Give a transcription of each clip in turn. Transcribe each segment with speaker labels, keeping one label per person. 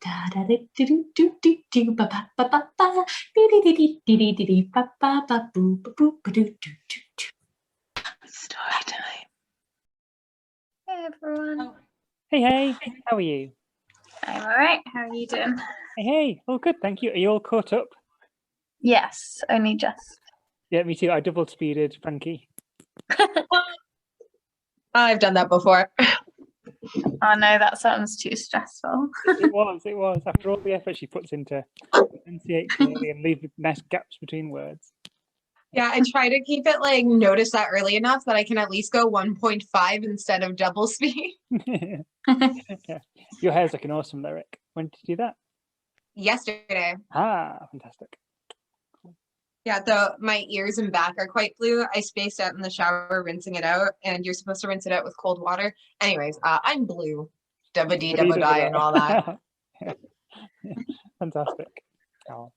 Speaker 1: Story time.
Speaker 2: Hey everyone.
Speaker 3: Oh. Hey, how are you?
Speaker 2: I'm alright. How are you doing?
Speaker 3: Hey, all good, thank you. Are you all caught up?
Speaker 2: Yes, only just.
Speaker 3: Yeah, me too. I double speeded Frankie.
Speaker 1: I've done that before.
Speaker 2: Oh no, that sounds too stressful.
Speaker 3: It was. After all the effort she puts into enunciate clearly and leave nice gaps between words.
Speaker 1: Yeah, I try to keep it like notice that early enough that I can at least go 1.5 instead of double speed.
Speaker 3: Yeah. Your hair's like an awesome lyric. When did you do that?
Speaker 1: Yesterday.
Speaker 3: Ah, fantastic.
Speaker 1: Yeah, though my ears and back are quite blue. I spaced out in the shower rinsing it out, and you're supposed to rinse it out with cold water. Anyways, I'm blue. Double D, double die, and all that.
Speaker 3: Fantastic. Oh.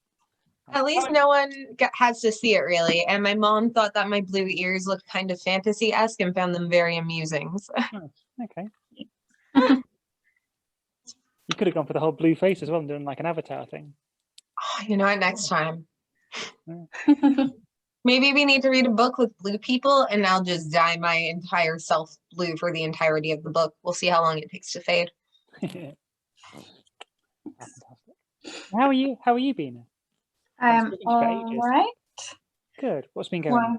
Speaker 1: At least no one has to see it really. And my mom thought that my blue ears looked kind of fantasy-esque and found them very amusing. So.
Speaker 3: Oh, okay. You could have gone for the whole blue face as well and doing like an avatar thing.
Speaker 1: Oh, you know what? Next time. Maybe we need to read a book with blue people and I'll just dye my entire self blue for the entirety of the book. We'll see how long it takes to fade.
Speaker 3: Fantastic. How are you been?
Speaker 2: I'm alright.
Speaker 3: Good. What's been going on?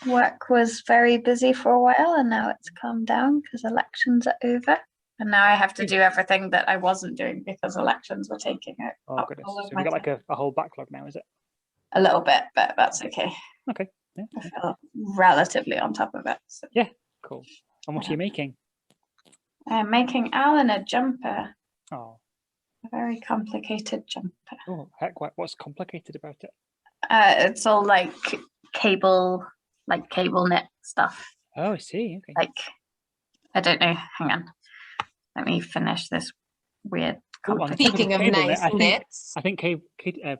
Speaker 2: Work was very busy for a while and now it's calmed down because elections are over. And now I have to do everything that I wasn't doing because elections were taking it.
Speaker 3: Oh goodness. So we've got like a whole backlog now, is it?
Speaker 2: A little bit, but that's okay.
Speaker 3: Okay. Yeah.
Speaker 2: I feel relatively on top of it. So.
Speaker 3: Yeah, cool. And what are you making?
Speaker 2: I'm making Alan a jumper.
Speaker 3: Oh.
Speaker 2: A very complicated jumper.
Speaker 3: Oh, heck, what's complicated about it?
Speaker 2: It's all like cable knit stuff.
Speaker 3: Oh, I see. Okay.
Speaker 2: Like, I don't know. Hang on. Let me finish this weird.
Speaker 1: Speaking of nice knits,
Speaker 3: I think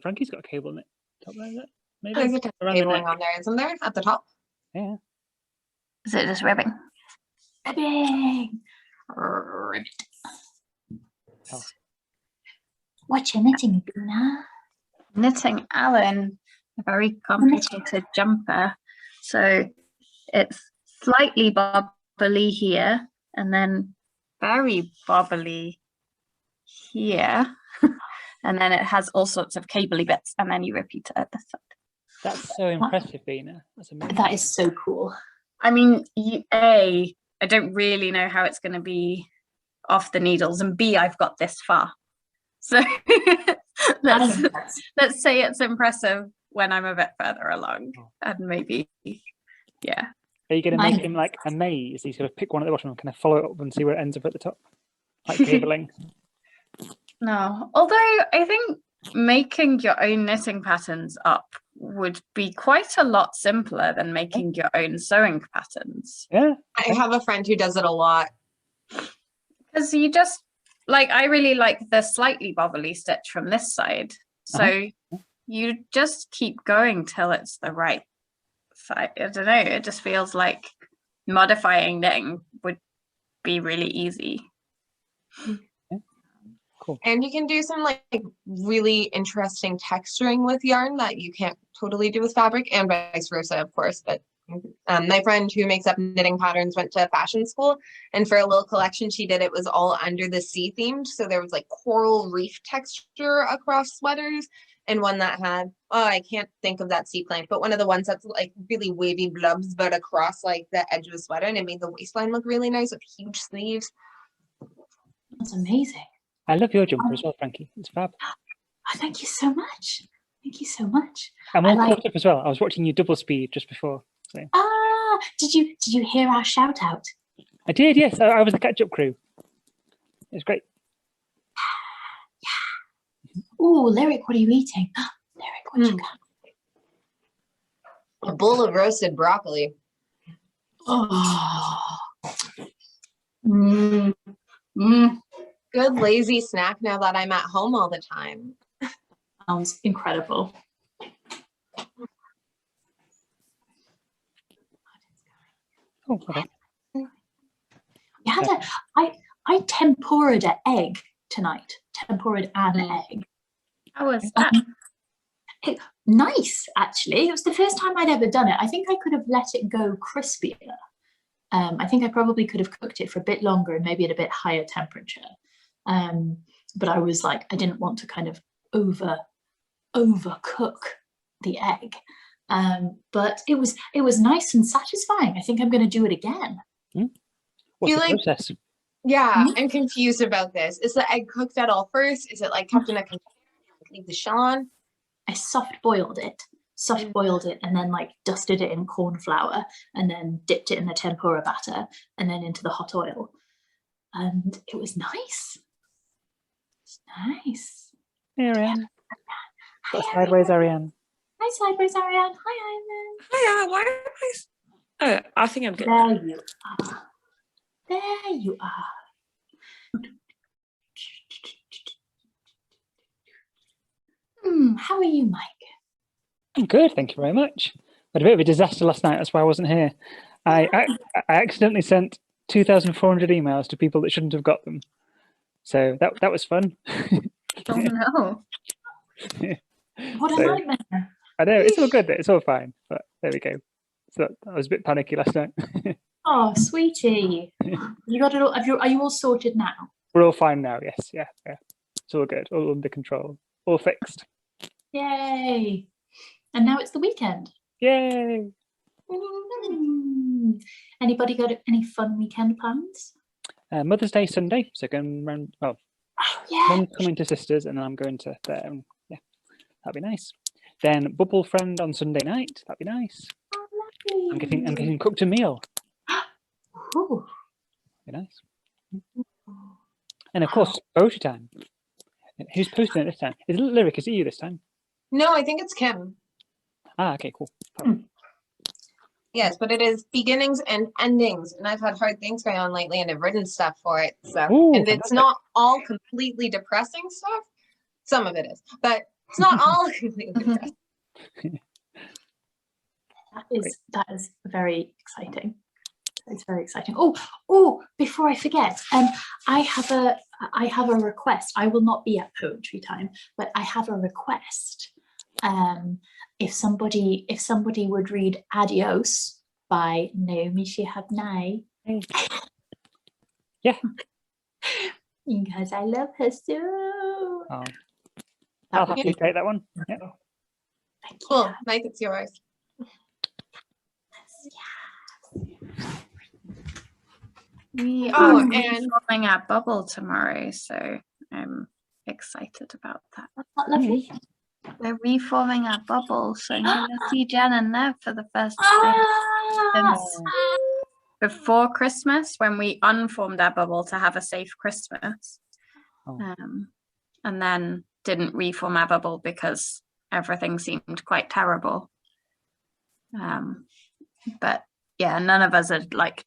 Speaker 3: Frankie's got a cable knit top there, is it? Maybe.
Speaker 1: There's a cabling on there, isn't there? At the top.
Speaker 3: Yeah.
Speaker 2: Is it just ribbing? Ribbing.
Speaker 1: Ribbit.
Speaker 3: Oh.
Speaker 2: What you knitting, Bina? Knitting Alan a very complicated jumper. So it's slightly bobbly here and then very bobbly here. And then it has all sorts of cabley bits and then you repeat it at the side.
Speaker 3: That's so impressive, Bina. That's amazing.
Speaker 4: That is so cool.
Speaker 2: I mean, I don't really know how it's going to be off the needles, and B, I've got this far. So let's say it's impressive when I'm a bit further along, and maybe, yeah.
Speaker 3: Are you going to make him like a maze? He's going to pick one at the bottom and kind of follow it up and see where it ends up at the top, like cabling.
Speaker 2: No, although I think making your own knitting patterns up would be quite a lot simpler than making your own sewing patterns.
Speaker 3: Yeah.
Speaker 1: I have a friend who does it a lot.
Speaker 2: Because you just, like, I really like the slightly bobbly stitch from this side. So you just keep going till it's the right side. I don't know, it just feels like modifying knitting would be really easy.
Speaker 3: Cool.
Speaker 1: And you can do some like really interesting texturing with yarn that you can't totally do with fabric, and vice versa, of course. But my friend who makes up knitting patterns went to fashion school, and for a little collection she did, it was all under the sea themed. So there was like coral reef texture across sweaters, and one that had, I can't think of that seaplane, but one of the ones that's like really wavy blubs, but across like the edge of the sweater, and it made the waistline look really nice with huge sleeves.
Speaker 4: That's amazing.
Speaker 3: I love your jumper as well, Frankie. It's fab.
Speaker 4: Oh, thank you so much. Thank you so much.
Speaker 3: I'm all caught up as well. I was watching you double speed just before. So.
Speaker 4: Ah, did you hear our shout out?
Speaker 3: I did, yes. I was the catch-up crew. It was great.
Speaker 4: Yeah. Oh, Lyric, what are you eating? Lyric, what you got?
Speaker 1: A bowl of roasted broccoli.
Speaker 4: Oh.
Speaker 1: Good lazy snack now that I'm at home all the time.
Speaker 4: Sounds incredible.
Speaker 3: Oh, okay.
Speaker 4: I tempura'd an egg tonight, tempura and egg.
Speaker 2: How was that?
Speaker 4: Nice, actually. It was the first time I'd ever done it. I think I could have let it go crispier. I think I probably could have cooked it for a bit longer and maybe at a bit higher temperature. But I was like, I didn't want to kind of overcook the egg. But it was nice and satisfying. I think I'm going to do it again.
Speaker 3: What's the
Speaker 1: like-
Speaker 3: process?
Speaker 1: Yeah, I'm confused about this. Is the egg cooked at all first? Is it like kept in a container, leave the shell on?
Speaker 4: I soft boiled it and then like dusted it in corn flour and then dipped it in the tempura batter and then into the hot oil. And it was nice. It's nice.
Speaker 3: Hey, Ariane.
Speaker 4: Hi,
Speaker 3: Got sideways, Ariane.
Speaker 4: Hi, sideways, Ariane. Hi, Ivan.
Speaker 5: Hiya, why am I? Oh, I think I'm good.
Speaker 4: There you are. There you are. How are you, Mike?
Speaker 3: I'm good, thank you very much. Had a bit of a disaster last night, that's why I wasn't here. I accidentally sent 2,400 emails to people that shouldn't have got them. So that was fun.
Speaker 2: Oh no.
Speaker 4: What a
Speaker 3: So-
Speaker 4: nightmare.
Speaker 3: I know, it's all good, it's all fine, but there we go. So I was a bit panicky last night.
Speaker 4: Oh, sweetie. You got it all. Are you all sorted now?
Speaker 3: We're all fine now, yes, yeah. It's all good, all under control, all fixed.
Speaker 4: Yay. And now it's the weekend.
Speaker 3: Yay!
Speaker 4: Anybody got any fun weekend plans?
Speaker 3: Mother's Day Sunday, so going round, well,
Speaker 4: Oh, yeah.
Speaker 3: Mum's coming to sisters and then I'm going to there, and yeah, that'd be nice. Then Bubble Friend on Sunday night, that'd be nice. I'm getting cooked a meal,
Speaker 4: Ooh.
Speaker 3: be nice. And of course, poetry time. Who's posting it this time? Is it Lyric? Is it you this time?
Speaker 1: No, I think it's Kim.
Speaker 3: Ah, okay, cool.
Speaker 1: Yes, but it is beginnings and endings, and I've had hard things going on lately, and I've written stuff for it. So,
Speaker 3: Ooh,
Speaker 1: and it's
Speaker 3: fantastic.
Speaker 1: not all completely depressing stuff. Some of it is, but it's not all completely depressing.
Speaker 4: That is very exciting. It's very exciting. Oh! Before I forget, I have a request. I will not be at poetry time, but I have a request. If somebody would read Adios by Naomi Shihab Nye.
Speaker 3: Yeah.
Speaker 4: Because I love her so.
Speaker 3: Oh,
Speaker 4: That
Speaker 3: I'll
Speaker 4: would
Speaker 3: happily
Speaker 4: be
Speaker 3: take that one. Yeah.
Speaker 4: Thank you.
Speaker 1: Cool, Mike, it's yours.
Speaker 2: We
Speaker 1: Oh,
Speaker 2: are
Speaker 1: and-
Speaker 2: reforming our bubble tomorrow, so I'm excited about that.
Speaker 4: Not lovely.
Speaker 2: We're reforming our bubble, so I'm going to see Jen and Nev for the first time
Speaker 4: Ah,
Speaker 2: since before Christmas, when we unformed our bubble to have a safe Christmas,
Speaker 3: Oh.
Speaker 2: and then didn't reform our bubble because everything seemed quite terrible. But yeah, none of us are like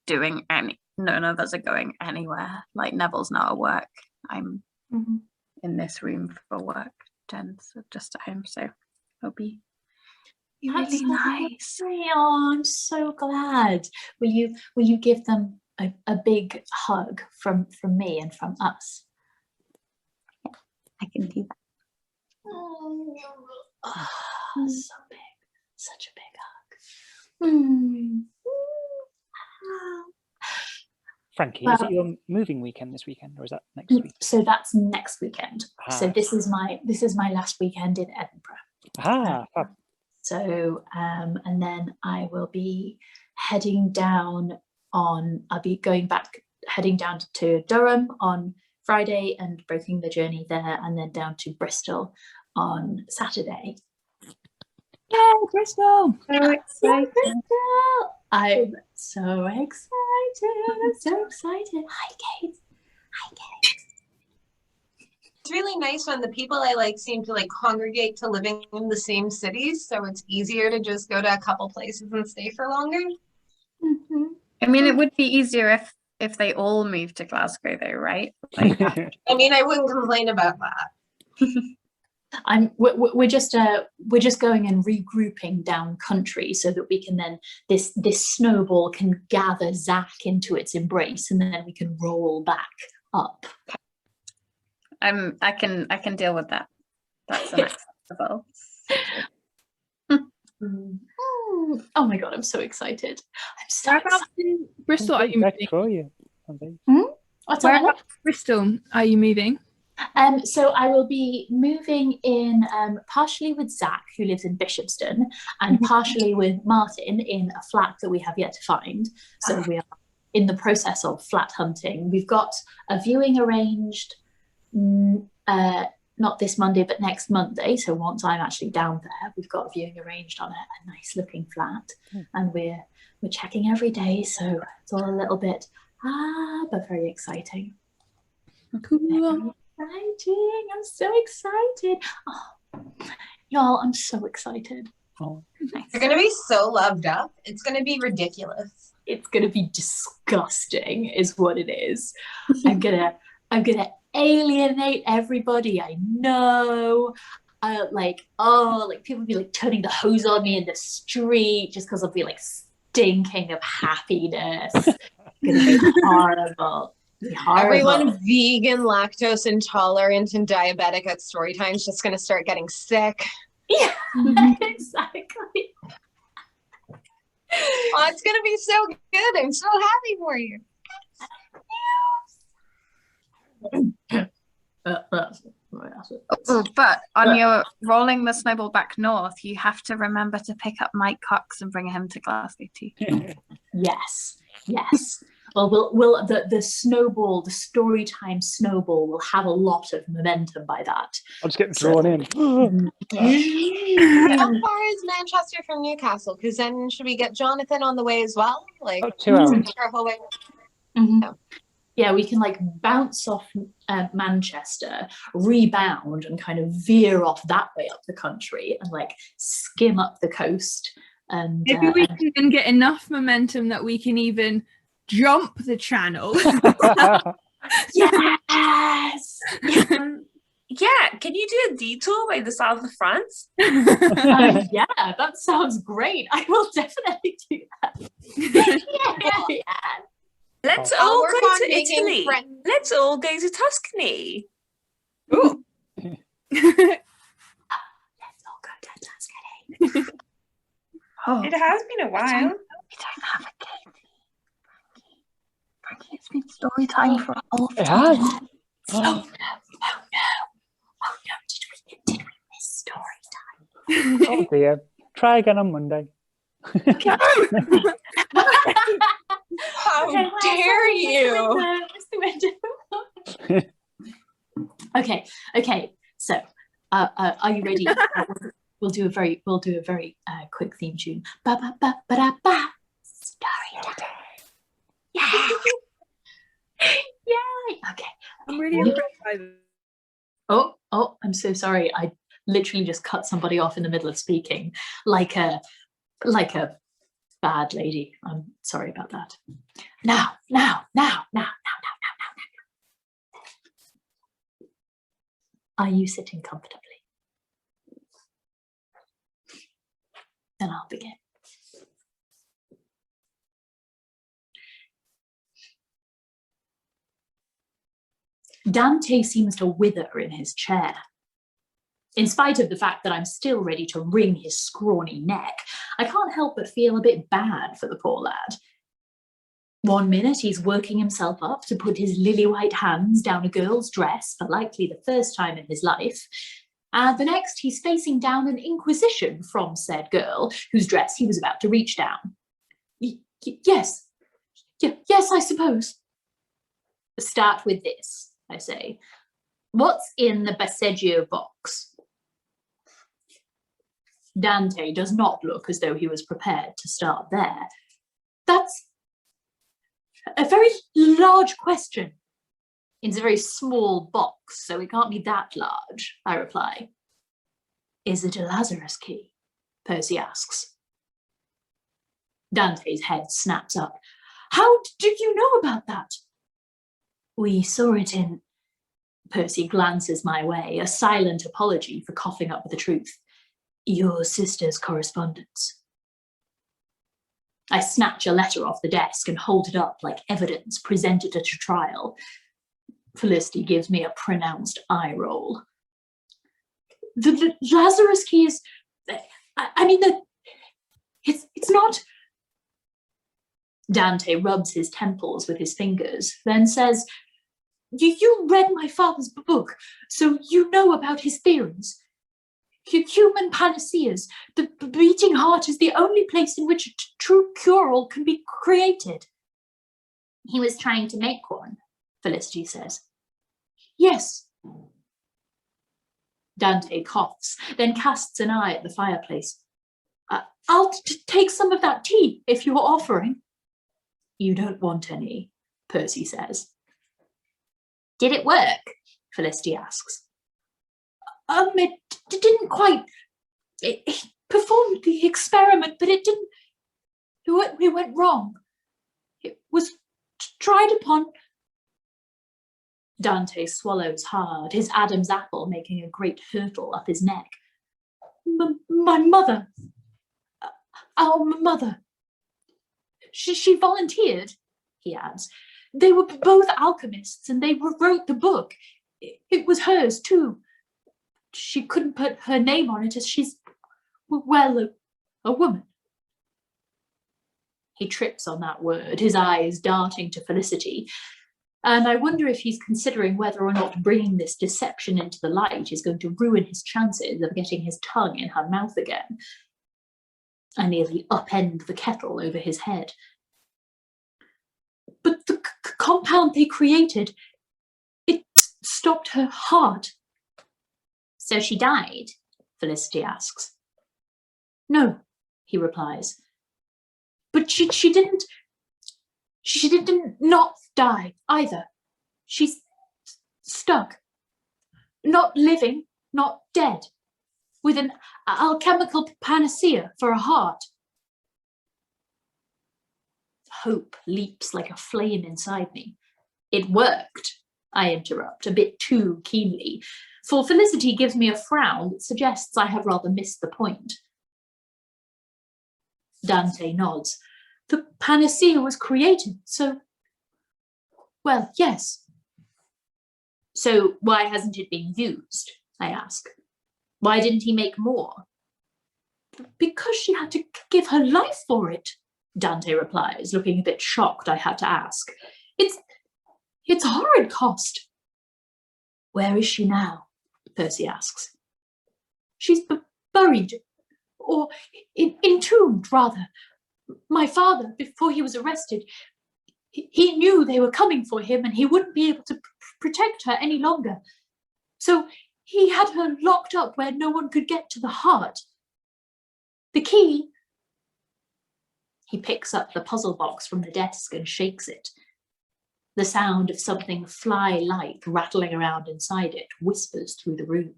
Speaker 2: none of us are going anywhere. Like Neville's not at work. I'm in this room for work. Jen's just at home, so it'll be
Speaker 4: That's
Speaker 2: really
Speaker 4: so
Speaker 2: nice.
Speaker 4: lovely. Oh, I'm so glad. Will you give them a big hug from me and from us?
Speaker 2: I can do that.
Speaker 4: Oh, so big, such a big hug.
Speaker 3: Frankie, is
Speaker 4: Well-
Speaker 3: it your moving weekend this weekend, or is that next week?
Speaker 4: So that's next weekend. So
Speaker 3: Ah.
Speaker 4: this is my last weekend in Edinburgh.
Speaker 3: Ah, fab.
Speaker 4: So and then I will be heading down heading down to Durham on Friday and breaking the journey there, and then down to Bristol on Saturday.
Speaker 3: Yay, Bristol!
Speaker 2: So
Speaker 4: Yay,
Speaker 2: excited.
Speaker 4: Bristol! I'm so excited. I'm so excited. Hi, Kate. Hi, Kate.
Speaker 1: It's really nice when the people I like seem to like congregate to living in the same cities, so it's easier to just go to a couple places and stay for longer.
Speaker 2: I mean, it would be easier if they all moved to Glasgow, though, right? Like,
Speaker 1: I mean, I wouldn't complain about that.
Speaker 4: We're just going and regrouping down country so that we can then this snowball can gather Zach into its embrace, and then we can roll back up.
Speaker 2: I can deal with that. That's unacceptable.
Speaker 4: Oh my god, I'm so excited. I'm so
Speaker 6: Whereabouts
Speaker 4: excited.
Speaker 6: in Bristol are you
Speaker 3: Back
Speaker 6: moving?
Speaker 3: for you.
Speaker 4: What's that?
Speaker 6: Whereabouts in Bristol are you moving?
Speaker 4: So I will be moving in partially with Zach, who lives in Bishopston, and partially with Martin in a flat that we have yet to find. So we are in the process of flat hunting. We've got a viewing arranged, not this Monday, but next Monday. So once I'm actually down there, we've got a viewing arranged on a nice looking flat, and we're checking every day. So it's all a little bit but very exciting.
Speaker 6: Cool.
Speaker 4: Exciting! I'm so excited. Oh, y'all, I'm so excited.
Speaker 3: Oh.
Speaker 1: You're gonna be so loved up. It's gonna be ridiculous.
Speaker 4: It's gonna be disgusting, is what it is. I'm gonna alienate everybody I know. Like people will be like turning the hose on me in the street just because I'll be like stinking of happiness. It's gonna be horrible.
Speaker 1: Everyone vegan, lactose intolerant, and diabetic at Storytime is just gonna start getting sick.
Speaker 4: Yeah, exactly.
Speaker 1: Oh, it's gonna be so good. I'm so happy for you.
Speaker 2: But on your rolling the snowball back north, you have to remember to pick up Mike Cox and bring him to Glasgow too.
Speaker 4: Yes. Well, we'll the snowball, the Storytime snowball will have a lot of momentum by that.
Speaker 3: I'll just get drawn in.
Speaker 1: How far is Manchester from Newcastle? Because then should we get Jonathan on the way as well? Like
Speaker 3: About 2 hours.
Speaker 1: our whole way.
Speaker 4: Yeah, we can like bounce off Manchester, rebound, and kind of veer off that way up the country, and like skim up the coast. And
Speaker 6: Maybe we can then get enough momentum that we can even jump the channel.
Speaker 4: yes.
Speaker 5: Yeah, can you do a detour by the south of France?
Speaker 4: Yeah, that sounds great. I will definitely do that. Yeah.
Speaker 5: Let's
Speaker 1: I'll
Speaker 5: all
Speaker 1: work
Speaker 5: go
Speaker 1: on
Speaker 5: to
Speaker 1: making
Speaker 5: Italy.
Speaker 1: friends.
Speaker 5: Let's all go to Tuscany.
Speaker 6: Ooh.
Speaker 4: Let's all go to Tuscany.
Speaker 2: Oh,
Speaker 5: It has been a while.
Speaker 2: we don't have a game. Frankie, it's been story time for a whole
Speaker 3: It has.
Speaker 4: Oh no. Did we miss story time?
Speaker 3: Oh dear. Try again on Monday.
Speaker 1: How
Speaker 4: Okay,
Speaker 1: dare you?
Speaker 4: Where's the window? Okay. So, are you ready? We'll do a very quick theme tune. Ba ba ba ba da ba. Story time. Yeah. Yay. Okay.
Speaker 6: I'm really impressed by this.
Speaker 4: Oh, I'm so sorry. I literally just cut somebody off in the middle of speaking, like a bad lady. I'm sorry about that. Now. Are you sitting comfortably? Then I'll begin. Dante seems to wither in his chair. In spite of the fact that I'm still ready to wring his scrawny neck, I can't help but feel a bit bad for the poor lad. 1 minute he's working himself up to put his lily-white hands down a girl's dress for likely the first time in his life, and the next he's facing down an inquisition from said girl whose dress he was about to reach down. Yes, I suppose. Start with this, I say. What's in the Passeggio box? Dante does not look as though he was prepared to start there. That's a very large question. It's a very small box, so it can't be that large, I reply. Is it a Lazarus key? Percy asks. Dante's head snaps up. How did you know about that? We saw it in... Percy glances my way, a silent apology for coughing up the truth. Your sister's correspondence. I snatch a letter off the desk and hold it up like evidence presented at a trial. Felicity gives me a pronounced eye roll. The Lazarus key is, it's not. Dante rubs his temples with his fingers, then says, you read my father's book, so you know about his theories. Human panaceas. The beating heart is the only place in which a true cure-all can be created.
Speaker 2: He was trying to make one, Felicity says.
Speaker 4: Yes. Dante coughs, then casts an eye at the fireplace. I'll take some of that tea if you're offering. You don't want any, Percy says.
Speaker 2: Did it work? Felicity asks.
Speaker 4: It didn't quite. It performed the experiment, but it didn't. It went wrong. It was tried upon. Dante swallows hard, his Adam's apple making a great hurtle up his neck. My mother. Our mother. She volunteered, he adds. They were both alchemists and they wrote the book. It was hers too. She couldn't put her name on it as she's, well, a woman. He trips on that word, his eyes darting to Felicity. And I wonder if he's considering whether or not bringing this deception into the light is going to ruin his chances of getting his tongue in her mouth again. I nearly upend the kettle over his head. But the compound they created, it stopped her heart.
Speaker 2: So she died? Felicity asks.
Speaker 4: No, he replies. But she didn't not die either. She's stuck. Not living, not dead. With an alchemical panacea for a heart. Hope leaps like a flame inside me. It worked, I interrupt, a bit too keenly, for Felicity gives me a frown that suggests I have rather missed the point. Dante nods. The panacea was created, so, well, yes. So why hasn't it been used, I ask. Why didn't he make more? Because she had to give her life for it, Dante replies, looking a bit shocked I had to ask. It's horrid cost. Where is she now? Percy asks. She's buried, or entombed, rather. My father, before he was arrested, he knew they were coming for him and he wouldn't be able to protect her any longer. So he had her locked up where no one could get to the heart. The key. He picks up the puzzle box from the desk and shakes it. The sound of something fly-like rattling around inside it whispers through the room.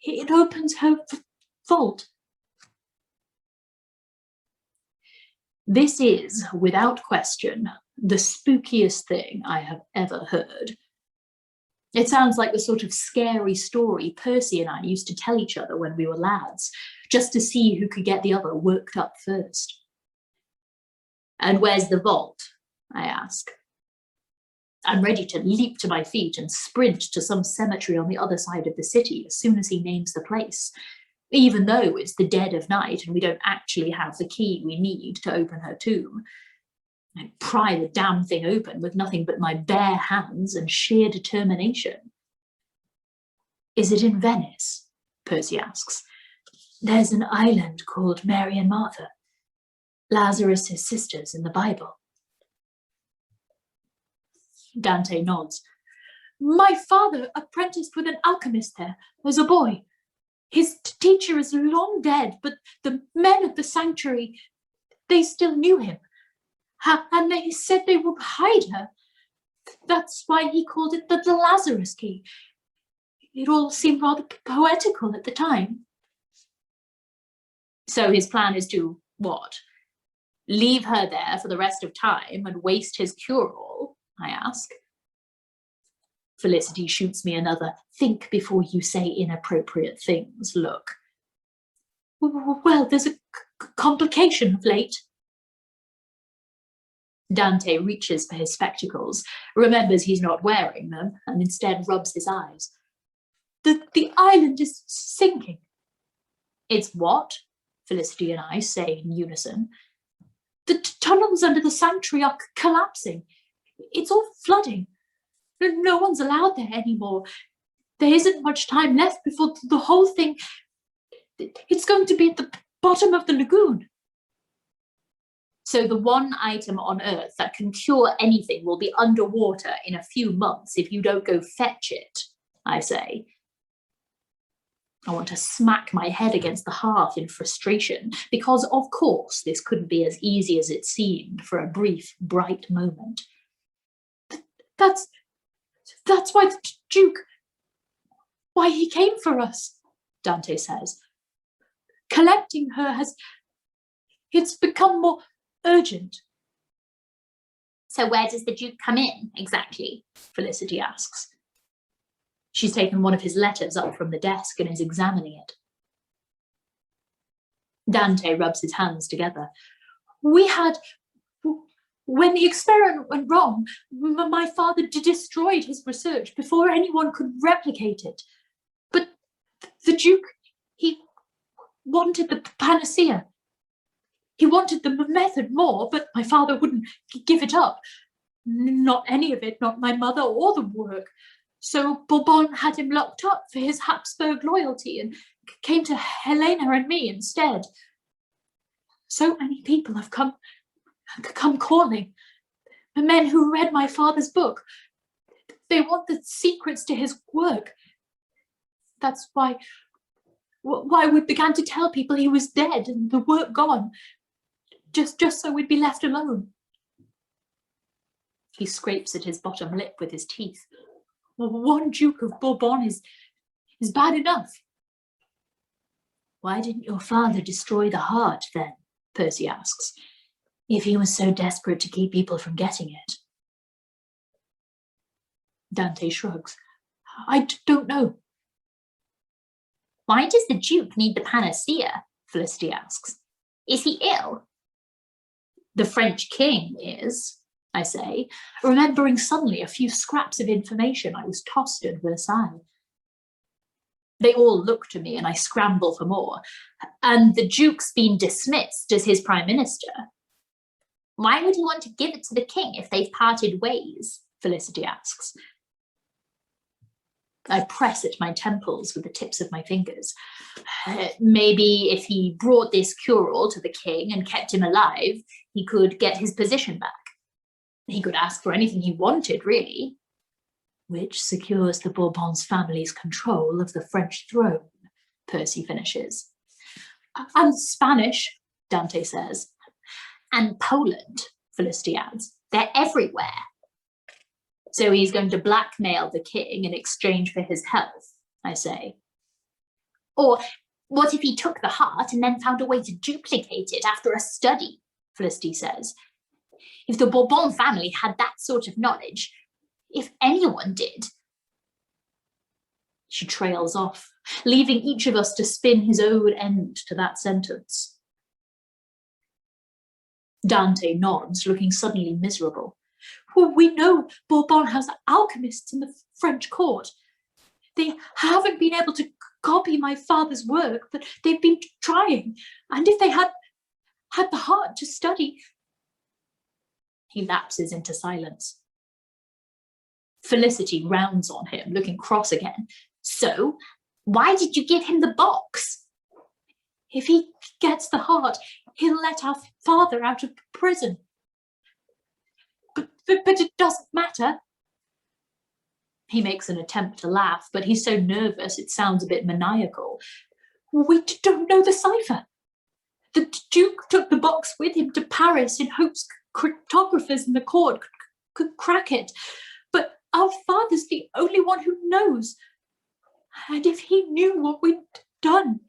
Speaker 4: It opens her vault. This is, without question, the spookiest thing I have ever heard. It sounds like the sort of scary story Percy and I used to tell each other when we were lads, just to see who could get the other worked up first. And where's the vault? I ask. I'm ready to leap to my feet and sprint to some cemetery on the other side of the city as soon as he names the place, even though it's the dead of night and we don't actually have the key we need to open her tomb. I pry the damn thing open with nothing but my bare hands and sheer determination. Is it in Venice? Percy asks. There's an island called Mary and Martha, Lazarus' sisters in the Bible. Dante nods. My father apprenticed with an alchemist there as a boy. His teacher is long dead, but the men of the sanctuary, they still knew him. And they said they would hide her. That's why he called it the Lazarus key. It all seemed rather poetical at the time. So his plan is to, what? Leave her there for the rest of time and waste his cure-all, I ask. Felicity shoots me another think before you say inappropriate things look. Well, there's a complication of late. Dante reaches for his spectacles, remembers he's not wearing them, and instead rubs his eyes. The island is sinking. It's what? Felicity and I say in unison. The tunnels under the sanctuary are collapsing. It's all flooding. No one's allowed there anymore. There isn't much time left before the whole thing... It's going to be at the bottom of the lagoon. So the one item on Earth that can cure anything will be underwater in a few months if you don't go fetch it, I say. I want to smack my head against the hearth in frustration, because of course this couldn't be as easy as it seemed for a brief, bright moment. That's why the Duke, why he came for us, Dante says. Collecting her it's become more urgent. So where does the Duke come in, exactly? Felicity asks. She's taken one of his letters up from the desk and is examining it. Dante rubs his hands together. When the experiment went wrong, my father destroyed his research before anyone could replicate it. But the Duke, he wanted the panacea. He wanted the method more, but my father wouldn't give it up. Not any of it, not my mother or the work. So Bourbon had him locked up for his Habsburg loyalty and came to Helena and me instead. So many people have come calling. The men who read my father's book. They want the secrets to his work. That's why we began to tell people he was dead and the work gone. Just so we'd be left alone. He scrapes at his bottom lip with his teeth. One Duke of Bourbon is bad enough. Why didn't your father destroy the heart then? Percy asks, if he was so desperate to keep people from getting it. Dante shrugs. I don't know. Why does the Duke need the panacea? Felicity asks. Is he ill? The French king is, I say, remembering suddenly a few scraps of information I was tossed over aside. They all look to me and I scramble for more. And the Duke's been dismissed as his prime minister. Why would he want to give it to the king if they've parted ways? Felicity asks. I press at my temples with the tips of my fingers. Maybe if he brought this cure-all to the king and kept him alive, he could get his position back. He could ask for anything he wanted, really. Which secures the Bourbons family's control of the French throne, Percy finishes. And Spanish, Dante says. And Poland, Felicity adds. They're everywhere. So he's going to blackmail the king in exchange for his health, I say. Or what if he took the heart and then found a way to duplicate it after a study, Felicity says. If the Bourbon family had that sort of knowledge, if anyone did. She trails off, leaving each of us to spin his own end to that sentence. Dante nods, looking suddenly miserable. Well, we know Bourbon has alchemists in the French court. They haven't been able to copy my father's work, but they've been trying. And if they had the heart to study... He lapses into silence. Felicity rounds on him, looking cross again. So, why did you give him the box? If he gets the heart, he'll let our father out of prison. But it doesn't matter. He makes an attempt to laugh, but he's so nervous it sounds a bit maniacal. We don't know the cipher. The Duke took the box with him to Paris in hopes cryptographers in the court could crack it. But our father's the only one who knows. And if he knew what we'd done...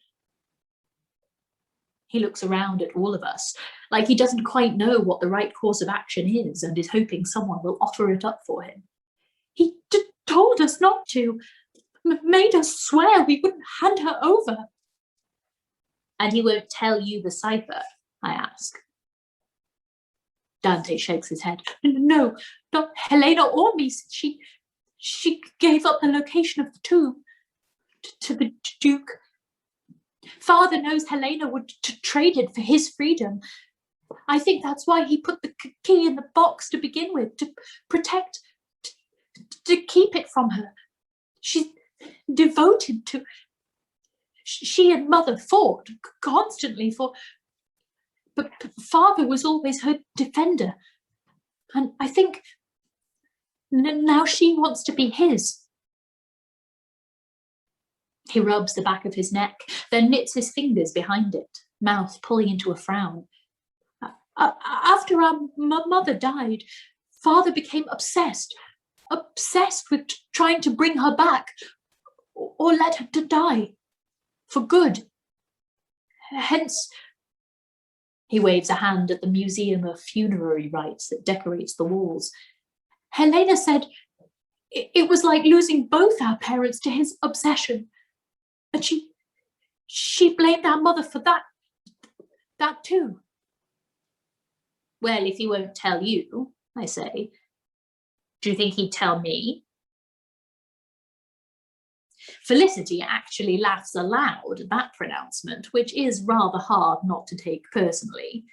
Speaker 4: He looks around at all of us, like he doesn't quite know what the right course of action is and is hoping someone will offer it up for him. He told us not to, made us swear we wouldn't hand her over. And he won't tell you the cipher, I ask. Dante shakes his head. No, not Helena or me. She gave up the location of the tomb to the Duke. Father knows Helena would trade it for his freedom. I think that's why he put the key in the box to begin with, to protect, to keep it from her. She's devoted to... She and Mother fought constantly for... But Father was always her defender. And I think now she wants to be his. He rubs the back of his neck, then knits his fingers behind it, mouth pulling into a frown. After our mother died, Father became obsessed with trying to bring her back or let her to die for good. Hence, he waves a hand at the museum of funerary rites that decorates the walls. Helena said it was like losing both our parents to his obsession. And she blamed our mother for that too. Well, if he won't tell you, I say, do you think he'd tell me? Felicity actually laughs aloud at that pronouncement, which is rather hard not to take personally.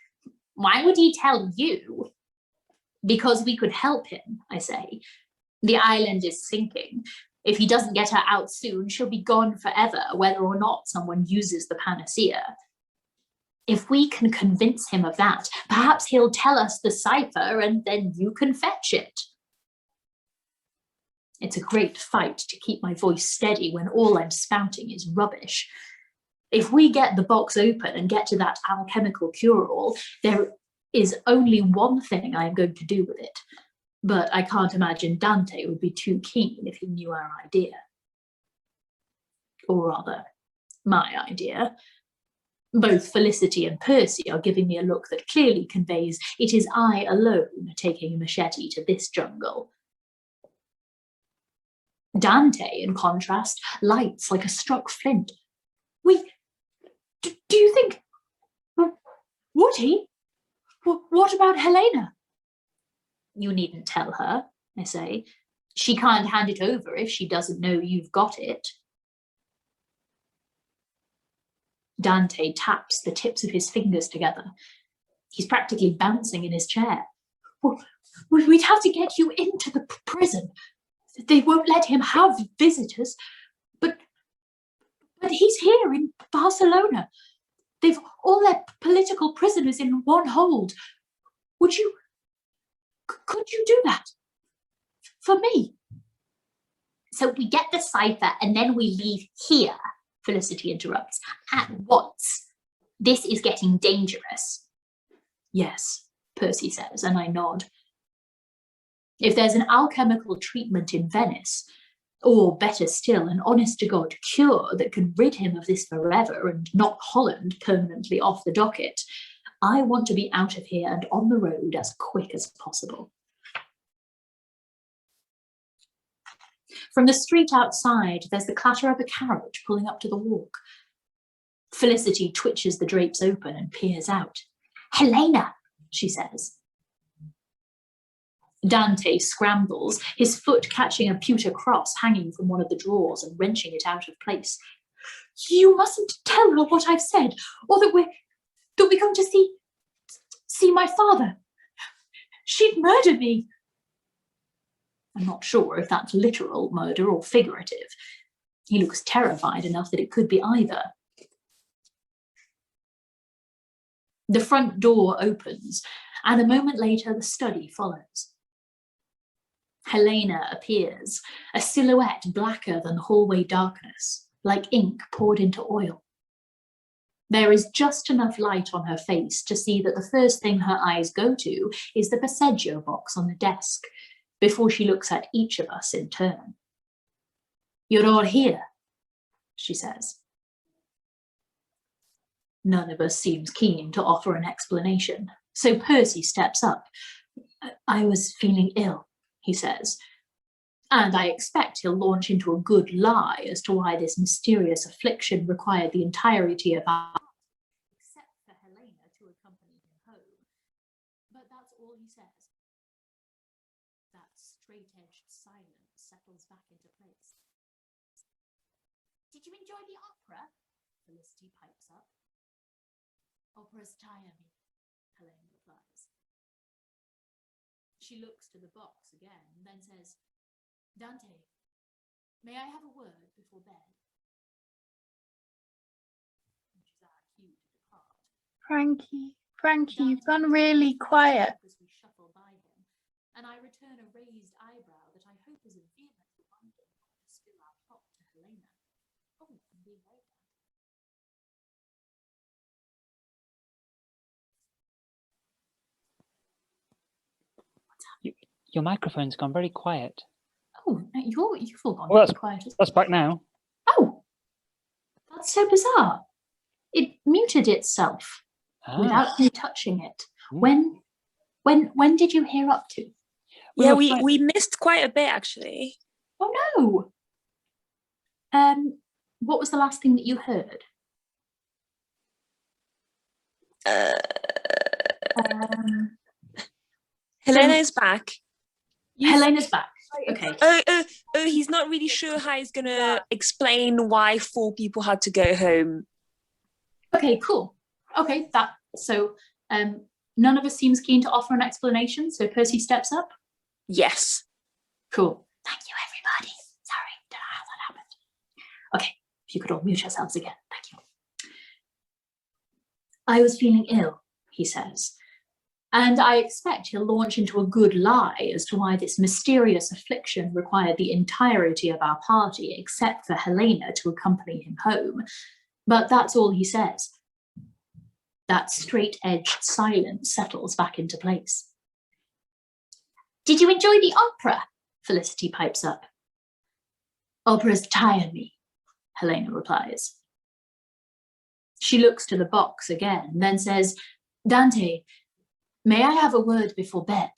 Speaker 4: Why would he tell you? Because we could help him, I say. The island is sinking. If he doesn't get her out soon, she'll be gone forever, whether or not someone uses the panacea. If we can convince him of that, perhaps he'll tell us the cipher and then you can fetch it. It's a great fight to keep my voice steady when all I'm spouting is rubbish. If we get the box open and get to that alchemical cure-all, there is only one thing I am going to do with it. But I can't imagine Dante would be too keen if he knew our idea. Or rather, my idea. Both Felicity and Percy are giving me a look that clearly conveys it is I alone taking a machete to this jungle. Dante, in contrast, lights like a struck flint. Do you think... Would he? What about Helena? You needn't tell her, I say. She can't hand it over if she doesn't know you've got it. Dante taps the tips of his fingers together. He's practically bouncing in his chair. We'd have to get you into the prison. They won't let him have visitors. But he's here in Barcelona. They've all their political prisoners in one hold. Could you do that? For me? So we get the cipher and then we leave here, Felicity interrupts, at once. This is getting dangerous. Yes, Percy says, and I nod. If there's an alchemical treatment in Venice, or better still, an honest-to-God cure that can rid him of this forever and knock Holland permanently off the docket, I want to be out of here and on the road as quick as possible. From the street outside, there's the clatter of a carriage pulling up to the walk. Felicity twitches the drapes open and peers out. Helena, she says. Dante scrambles, his foot catching a pewter cross hanging from one of the drawers and wrenching it out of place. You mustn't tell her what I've said, or that we're going to see my father. She'd murder me. I'm not sure if that's literal murder or figurative. He looks terrified enough that it could be either. The front door opens, and a moment later the study follows. Helena appears, a silhouette blacker than hallway darkness, like ink poured into oil. There is just enough light on her face to see that the first thing her eyes go to is the passeggio box on the desk, before she looks at each of us in turn. You're all here, she says. None of us seems keen to offer an explanation, so Percy steps up. I was feeling ill, he says, and I expect he'll launch into a good lie as to why this mysterious affliction required the entirety of our... except for Helena to accompany him home. But that's all enjoy the opera? Felicity pipes up. Operas tire me, Helena replies. She looks to the box again and then says, Dante, may I have a word before bed? Which is our cue to depart.
Speaker 2: Frankie, you've gone really quiet.
Speaker 4: As we shuffle by him, and I return a raised eyebrow that I hope is a vehement reminder not to spill our plot to Helena. Oh, I'm being very bad.
Speaker 3: Your microphone's gone very quiet.
Speaker 4: Oh, you've all gone
Speaker 3: Well,
Speaker 4: very quiet.
Speaker 3: That's back now.
Speaker 4: Oh, that's so bizarre. It muted itself without me touching it.
Speaker 3: Mm.
Speaker 4: When did you hear up to?
Speaker 5: Yeah, we missed quite a bit actually.
Speaker 4: Oh no. What was the last thing that you heard?
Speaker 5: Helena is back.
Speaker 4: Helena's back. Okay.
Speaker 5: Oh, he's not really sure how he's gonna explain why 4 people had to go home.
Speaker 4: Okay, cool. Okay, none of us seems keen to offer an explanation, so Percy steps up.
Speaker 5: Yes.
Speaker 4: Cool. Thank you, everybody. Sorry, don't know how that happened. Okay, if you could all mute yourselves again. Thank you. I was feeling ill, he says, and I expect he'll launch into a good lie as to why this mysterious affliction required the entirety of our party except for Helena to accompany him home. But that's all he says. That straight-edged silence settles back into place. Did you enjoy the opera? Felicity pipes up. Operas tire me, Helena replies. She looks to the box again, then says, Dante, may I have a word before bed?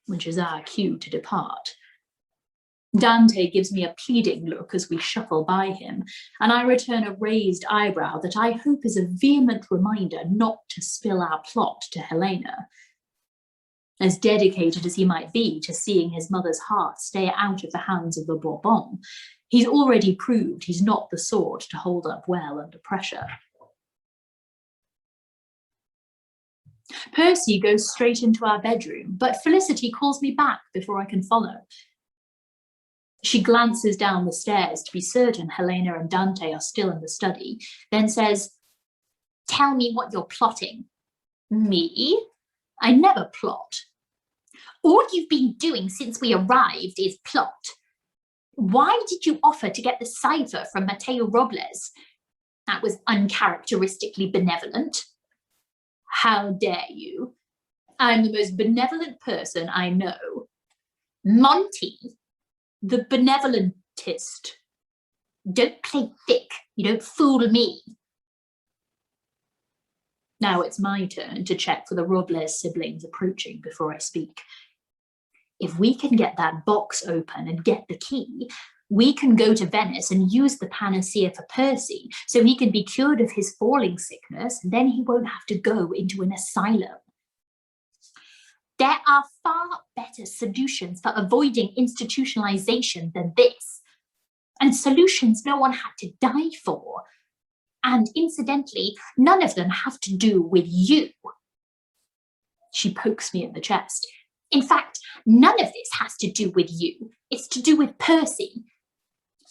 Speaker 4: Which is our cue to depart. Dante gives me a pleading look as we shuffle by him, and I return a raised eyebrow that I hope is a vehement reminder not to spill our plot to Helena. As dedicated as he might be to seeing his mother's heart stay out of the hands of the Bourbon, he's already proved he's not the sort to hold up well under pressure. Percy goes straight into our bedroom, but Felicity calls me back before I can follow. She glances down the stairs to be certain Helena and Dante are still in the study, then says, Tell me what you're plotting. Me? I never plot. All you've been doing since we arrived is plot. Why did you offer to get the cipher from Matteo Robles? That was uncharacteristically benevolent. How dare you? I'm the most benevolent person I know. Monty, the benevolentist. Don't play thick. You don't fool me. Now it's my turn to check for the Robles siblings approaching before I speak. If we can get that box open and get the key, we can go to Venice and use the panacea for Percy so he can be cured of his falling sickness, and then he won't have to go into an asylum. There are far better solutions for avoiding institutionalization than this, and solutions no one had to die for. And incidentally, none of them have to do with you. She pokes me in the chest. In fact, none of this has to do with you. It's to do with Percy.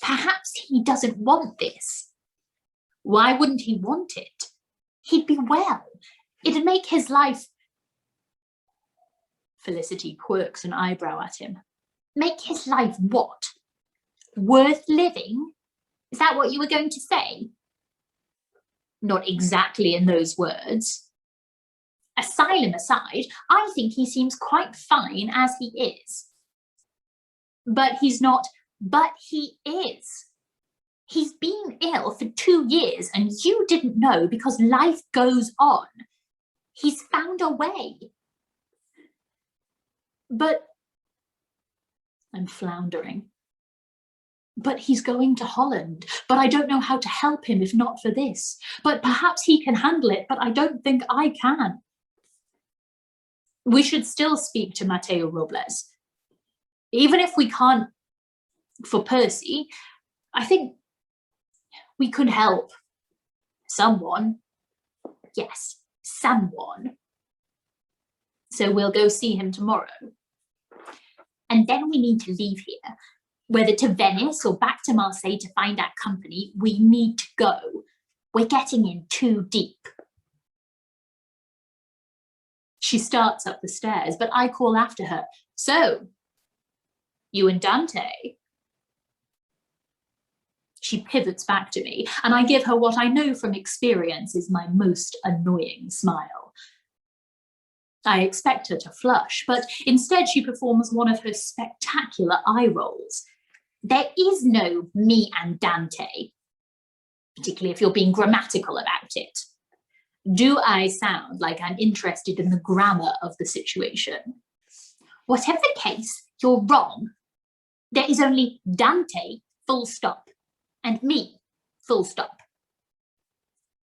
Speaker 4: Perhaps he doesn't want this. Why wouldn't he want it? He'd be well. It'd make his life... Felicity quirks an eyebrow at him. Make his life what? Worth living? Is that what you were going to say? Not exactly in those words. Asylum aside, I think he seems quite fine as he is. But he's not, but he is. He's been ill for 2 years and you didn't know because life goes on. He's found a way. But I'm floundering. But he's going to Holland, but I don't know how to help him if not for this. But perhaps he can handle it, but I don't think I can. We should still speak to Matteo Robles. Even if we can't for Percy, I think we could help someone. Yes, someone. So we'll go see him tomorrow. And then we need to leave here. Whether to Venice or back to Marseille to find our company, we need to go. We're getting in too deep. She starts up the stairs, but I call after her. So, you and Dante? She pivots back to me, and I give her what I know from experience is my most annoying smile. I expect her to flush, but instead she performs one of her spectacular eye rolls. There is no me and Dante, particularly if you're being grammatical about it. Do I sound like I'm interested in the grammar of the situation? Whatever the case, you're wrong. There is only Dante, full stop, and me, full stop.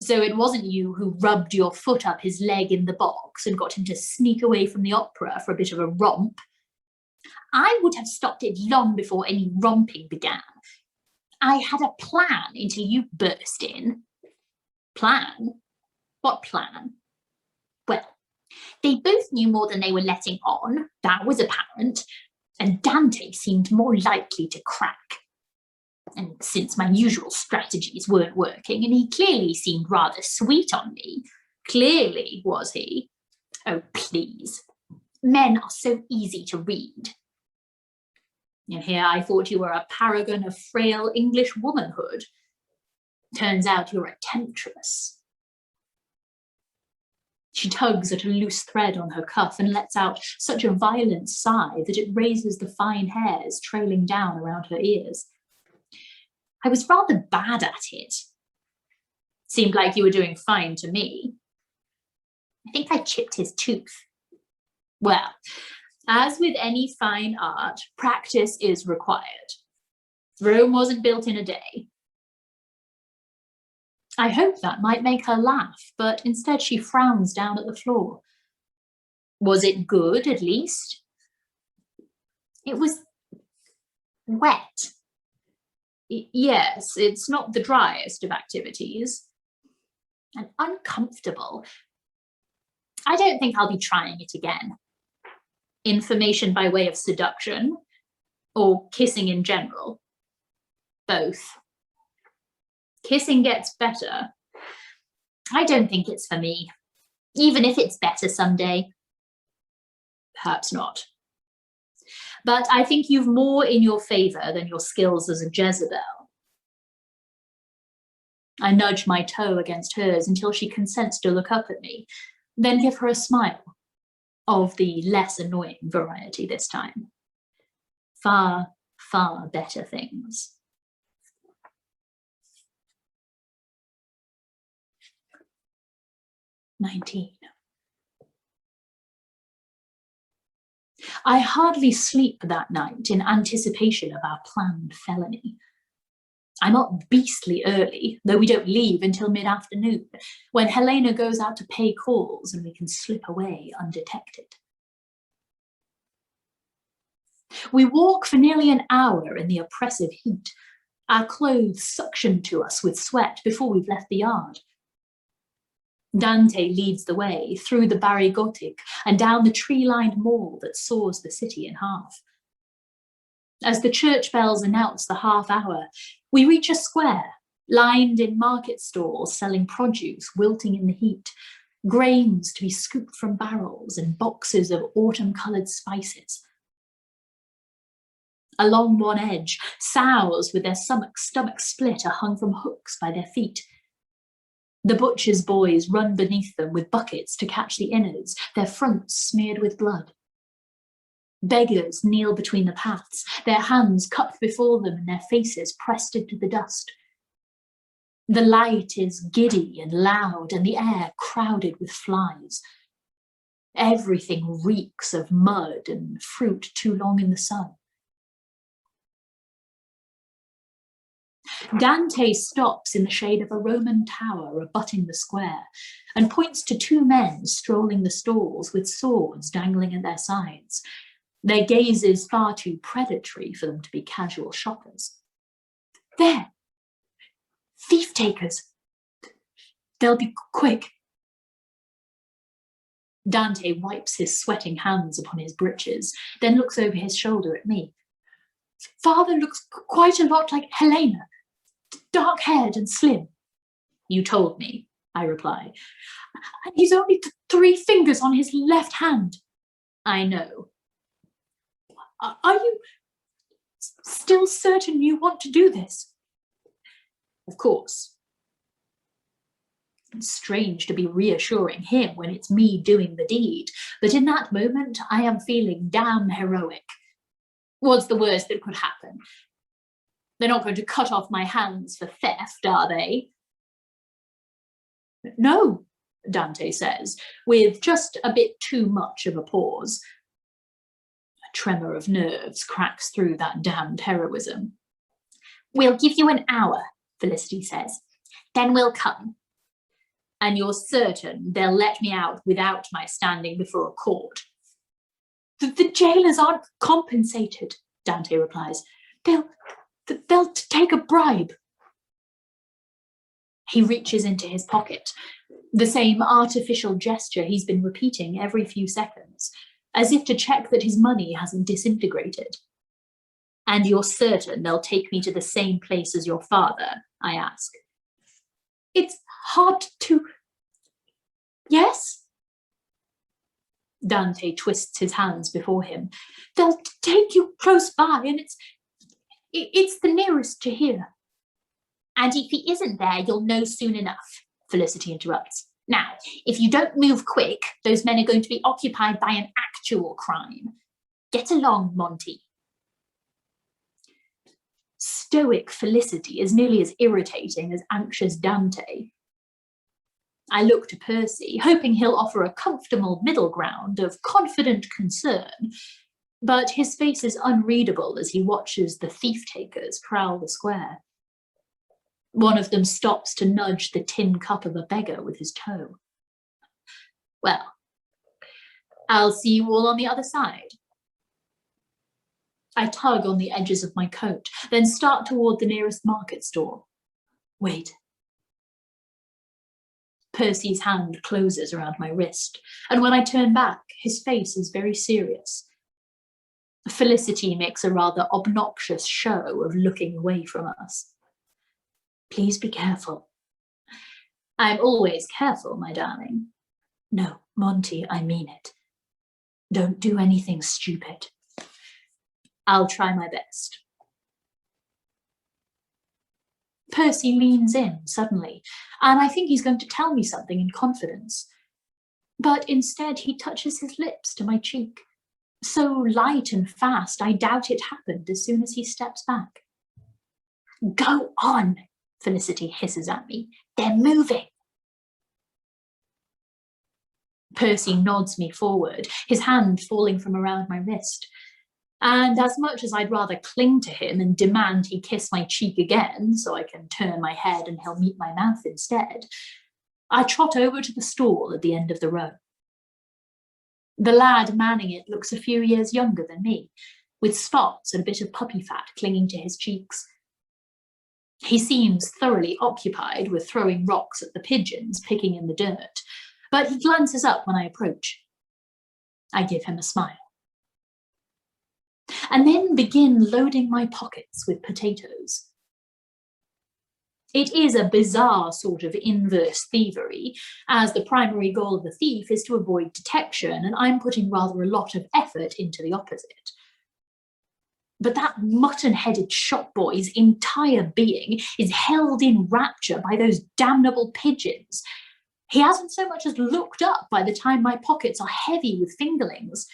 Speaker 4: So it wasn't you who rubbed your foot up his leg in the box and got him to sneak away from the opera for a bit of a romp. I would have stopped it long before any romping began. I had a plan until you burst in. Plan? What plan? Well, they both knew more than they were letting on, that was apparent, and Dante seemed more likely to crack. And since my usual strategies weren't working, and he clearly seemed rather sweet on me, clearly was he? Oh, please. Men are so easy to read. And here I thought you were a paragon of frail English womanhood. Turns out you're a temptress. She tugs at a loose thread on her cuff and lets out such a violent sigh that it raises the fine hairs trailing down around her ears. I was rather bad at it. Seemed like you were doing fine to me. I think I chipped his tooth. Well, as with any fine art, practice is required. Rome wasn't built in a day. I hope that might make her laugh, but instead she frowns down at the floor. Was it good, at least? It was wet. Yes, it's not the driest of activities. And uncomfortable. I don't think I'll be trying it again. Information by way of seduction, or kissing in general? Both. Kissing gets better. I don't think it's for me, even if it's better someday. Perhaps not. But I think you've more in your favour than your skills as a Jezebel. I nudge my toe against hers until she consents to look up at me, then give her a smile, of the less annoying variety this time. Far, far better things. "19. I hardly sleep that night in anticipation of our planned felony. I'm up beastly early, though we don't leave until mid-afternoon, when Helena goes out to pay calls and we can slip away undetected. We walk for nearly an hour in the oppressive heat, our clothes suctioned to us with sweat before we've left the yard. Dante leads the way through the Barry Gothic and down the tree-lined mall that saws the city in half. As the church bells announce the half hour, we reach a square lined in market stalls selling produce wilting in the heat, grains to be scooped from barrels and boxes of autumn-coloured spices. Along one edge, sows with their stomach split are hung from hooks by their feet. The butcher's boys run beneath them with buckets to catch the innards, their fronts smeared with blood. Beggars kneel between the paths, their hands cupped before them and their faces pressed into the dust. The light is giddy and loud and the air crowded with flies. Everything reeks of mud and fruit too long in the sun. Dante stops in the shade of a Roman tower abutting the square and points to two men strolling the stalls with swords dangling at their sides, their gazes far too predatory for them to be casual shoppers. There. Thief takers. They'll be quick. Dante wipes his sweating hands upon his breeches, then looks over his shoulder at me. Father looks quite a lot like Helena, dark-haired and slim. You told me, I reply. And he's only 3 fingers on his left hand. I know. Are you still certain you want to do this? Of course. It's strange to be reassuring him when it's me doing the deed, but in that moment I am feeling damn heroic. What's the worst that could happen? They're not going to cut off my hands for theft, are they? No, Dante says, with just a bit too much of a pause. A tremor of nerves cracks through that damned heroism. We'll give you an hour, Felicity says. Then we'll come. And you're certain they'll let me out without my standing before a court? The jailers aren't compensated, Dante replies. They'll take a bribe. He reaches into his pocket, the same artificial gesture he's been repeating every few seconds, as if to check that his money hasn't disintegrated. And you're certain they'll take me to the same place as your father, I ask. It's hard to... Yes? Dante twists his hands before him. They'll take you close by, and it's the nearest to here. And if he isn't there, you'll know soon enough, Felicity interrupts. Now, if you don't move quick, those men are going to be occupied by an actual crime. Get along, Monty. Stoic Felicity is nearly as irritating as anxious Dante. I look to Percy, hoping he'll offer a comfortable middle ground of confident concern, but his face is unreadable as he watches the thief-takers prowl the square. One of them stops to nudge the tin cup of a beggar with his toe. Well, I'll see you all on the other side. I tug on the edges of my coat, then start toward the nearest market store. Wait. Percy's hand closes around my wrist, and when I turn back, his face is very serious. Felicity makes a rather obnoxious show of looking away from us. Please be careful. I'm always careful, my darling. No, Monty, I mean it. Don't do anything stupid. I'll try my best. Percy leans in suddenly, and I think he's going to tell me something in confidence. But instead he touches his lips to my cheek, so light and fast I doubt it happened as soon as he steps back. Go on, Felicity hisses at me. They're moving. Percy nods me forward, his hand falling from around my wrist. And as much as I'd rather cling to him and demand he kiss my cheek again so I can turn my head and he'll meet my mouth instead, I trot over to the stall at the end of the row. The lad manning it looks a few years younger than me, with spots and a bit of puppy fat clinging to his cheeks. He seems thoroughly occupied with throwing rocks at the pigeons picking in the dirt, but he glances up when I approach. I give him a smile. And then begin loading my pockets with potatoes. It is a bizarre sort of inverse thievery, as the primary goal of the thief is to avoid detection, and I'm putting rather a lot of effort into the opposite. But that mutton-headed shop boy's entire being is held in rapture by those damnable pigeons. He hasn't so much as looked up by the time my pockets are heavy with fingerlings,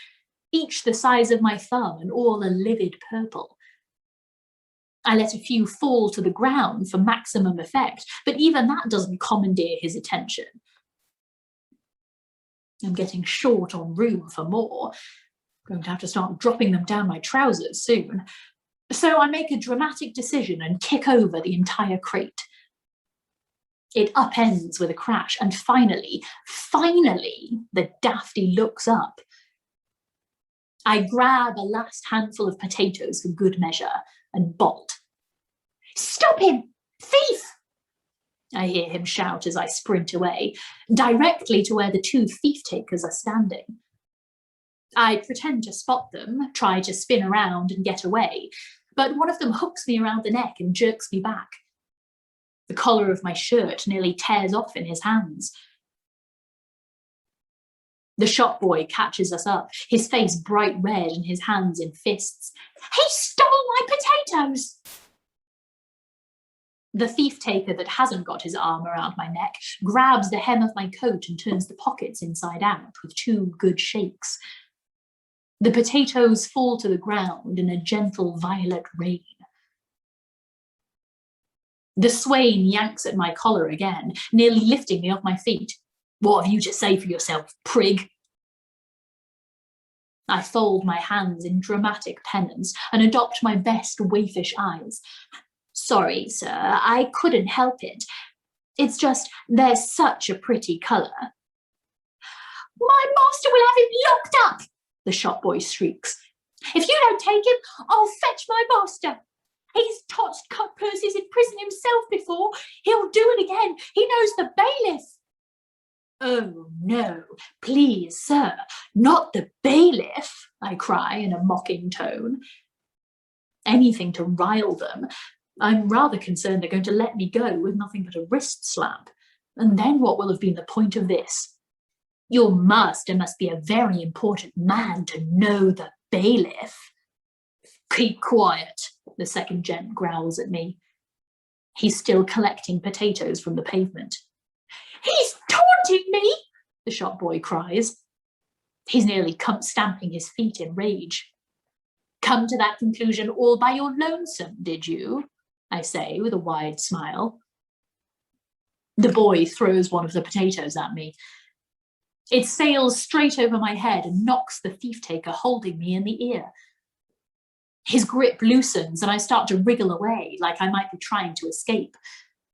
Speaker 4: each the size of my thumb and all a livid purple. I let a few fall to the ground for maximum effect, but even that doesn't commandeer his attention. I'm getting short on room for more. I'm going to have to start dropping them down my trousers soon. So I make a dramatic decision and kick over the entire crate. It upends with a crash, and finally, the dafty looks up. I grab a last handful of potatoes for good measure and bolt. Stop him! Thief! I hear him shout as I sprint away, directly to where the two thief-takers are standing. I pretend to spot them, try to spin around and get away, but one of them hooks me around the neck and jerks me back. The collar of my shirt nearly tears off in his hands. The shop boy catches us up, his face bright red and his hands in fists. He stole my potatoes! The thief-taker that hasn't got his arm around my neck grabs the hem of my coat and turns the pockets inside out with 2 good shakes. The potatoes fall to the ground in a gentle violet rain. The swain yanks at my collar again, nearly lifting me off my feet. What have you to say for yourself, prig? I fold my hands in dramatic penance and adopt my best waifish eyes. Sorry, sir, I couldn't help it. It's just, there's such a pretty colour. My master will have him locked up, the shop boy shrieks. If you don't take him, I'll fetch my master. He's touched cut purses in prison himself before. He'll do it again. He knows the bailiff. Oh, no, please, sir, not the bailiff, I cry in a mocking tone. Anything to rile them. I'm rather concerned they're going to let me go with nothing but a wrist slap. And then what will have been the point of this? Your master must be a very important man to know the bailiff. Keep quiet, the second gent growls at me. He's still collecting potatoes from the pavement. He's taunting me, the shop boy cries. He's nearly come stamping his feet in rage. Come to that conclusion all by your lonesome, did you? I say with a wide smile. The boy throws one of the potatoes at me. It sails straight over my head and knocks the thief-taker holding me in the ear. His grip loosens and I start to wriggle away like I might be trying to escape.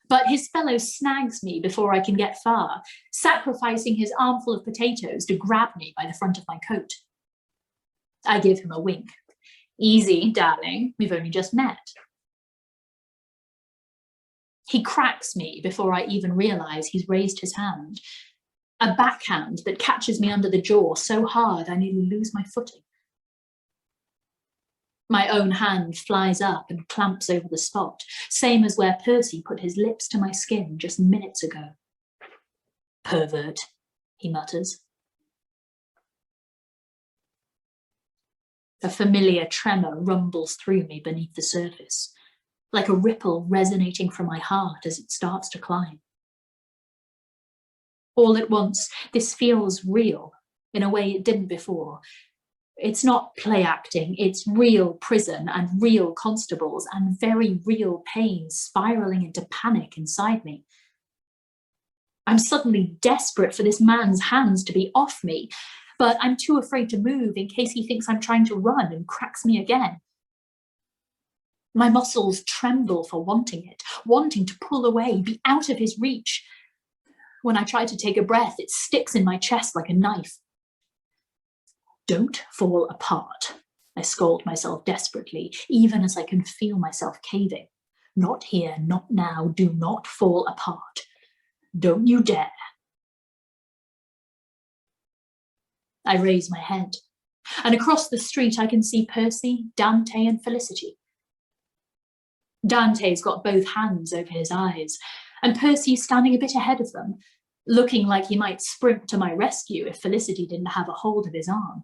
Speaker 4: But his fellow snags me before I can get far, sacrificing his armful of potatoes to grab me by the front of my coat. I give him a wink. Easy, darling, we've only just met. He cracks me before I even realise he's raised his hand. A backhand that catches me under the jaw so hard I nearly lose my footing. My own hand flies up and clamps over the spot, same as where Percy put his lips to my skin just minutes ago. Pervert, he mutters. A familiar tremor rumbles through me beneath the surface, like a ripple resonating from my heart as it starts to climb. All at once, this feels real in a way it didn't before. It's not play acting, it's real prison and real constables and very real pain spiraling into panic inside me. I'm suddenly desperate for this man's hands to be off me, but I'm too afraid to move in case he thinks I'm trying to run and cracks me again. My muscles tremble for wanting it, wanting to pull away, be out of his reach. When I try to take a breath, it sticks in my chest like a knife. Don't fall apart, I scold myself desperately, even as I can feel myself caving. Not here, not now, do not fall apart. Don't you dare. I raise my head, and across the street I can see Percy, Dante, and Felicity. Dante's got both hands over his eyes, and Percy's standing a bit ahead of them, looking like he might sprint to my rescue if Felicity didn't have a hold of his arm.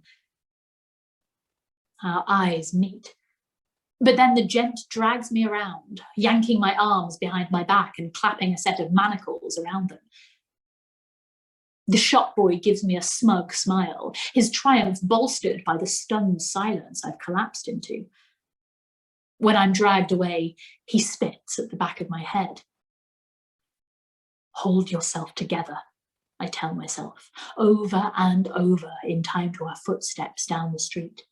Speaker 4: Our eyes meet. But then the gent drags me around, yanking my arms behind my back and clapping a set of manacles around them. The shop boy gives me a smug smile, his triumph bolstered by the stunned silence I've collapsed into. When I'm dragged away, he spits at the back of my head. Hold yourself together, I tell myself, over and over in time to our footsteps down the street.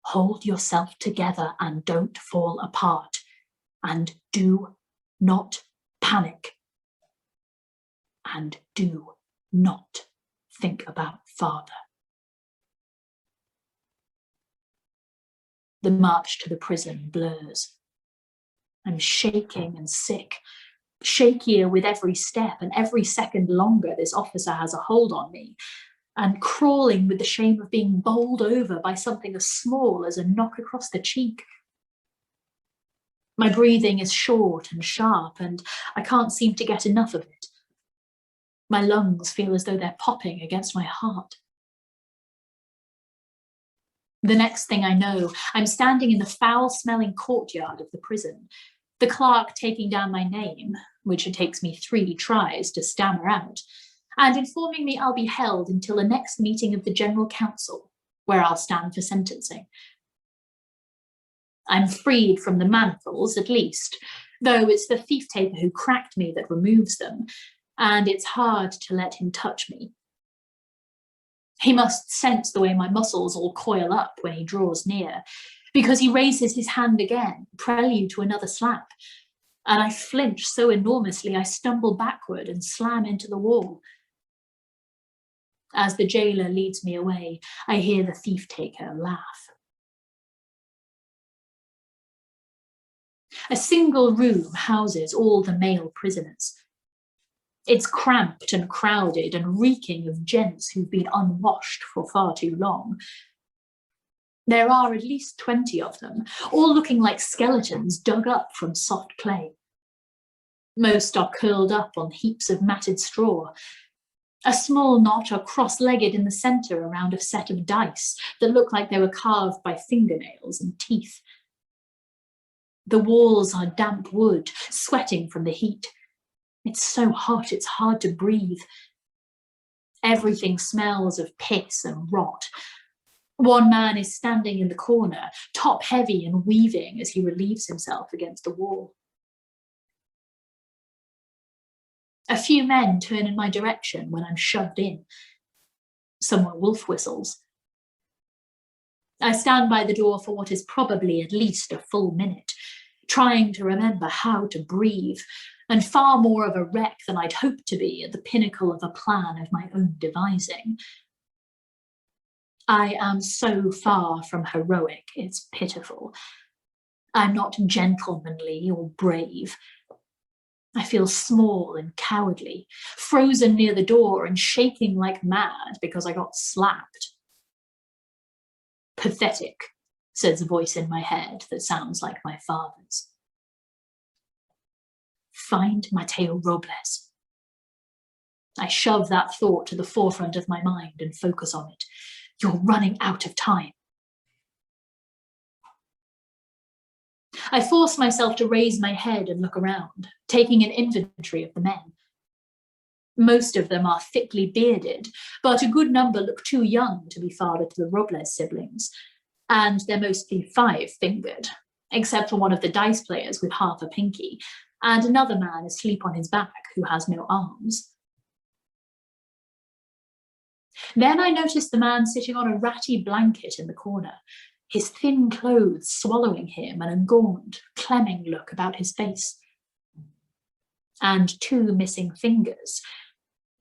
Speaker 4: Hold yourself together and don't fall apart. And do not panic. And do not think about father. The march to the prison blurs. I'm shaking and sick, shakier with every step, and every second longer this officer has a hold on me. I'm crawling with the shame of being bowled over by something as small as a knock across the cheek. My breathing is short and sharp, and I can't seem to get enough of it. My lungs feel as though they're popping against my heart. The next thing I know, I'm standing in the foul-smelling courtyard of the prison, the clerk taking down my name, which it takes me 3 tries to stammer out, and informing me I'll be held until the next meeting of the General Council, where I'll stand for sentencing. I'm freed from the manacles, at least, though it's the thief-taker who cracked me that removes them, and it's hard to let him touch me. He must sense the way my muscles all coil up when he draws near, because he raises his hand again, prelude to another slap, and I flinch so enormously I stumble backward and slam into the wall. As the jailer leads me away, I hear the thief-taker laugh. A single room houses all the male prisoners. It's cramped and crowded and reeking of gents who've been unwashed for far too long. There are at least 20 of them, all looking like skeletons dug up from soft clay. Most are curled up on heaps of matted straw. A small knot are cross-legged in the centre around a set of dice that look like they were carved by fingernails and teeth. The walls are damp wood, sweating from the heat. It's so hot, it's hard to breathe. Everything smells of piss and rot. One man is standing in the corner, top heavy and weaving as he relieves himself against the wall. A few men turn in my direction when I'm shoved in. Someone wolf whistles. I stand by the door for what is probably at least a full minute, trying to remember how to breathe, and far more of a wreck than I'd hoped to be at the pinnacle of a plan of my own devising. I am so far from heroic, it's pitiful. I'm not gentlemanly or brave. I feel small and cowardly, frozen near the door and shaking like mad because I got slapped. Pathetic, says a voice in my head that sounds like my father's. Find Mateo Robles. I shove that thought to the forefront of my mind and focus on it. You're running out of time. I force myself to raise my head and look around, taking an inventory of the men. Most of them are thickly bearded, but a good number look too young to be father to the Robles siblings, and they're mostly 5-fingered, except for one of the dice players with half a pinky, and another man asleep on his back who has no arms. Then I notice the man sitting on a ratty blanket in the corner, his thin clothes swallowing him and a gaunt, clemming look about his face. And 2 missing fingers.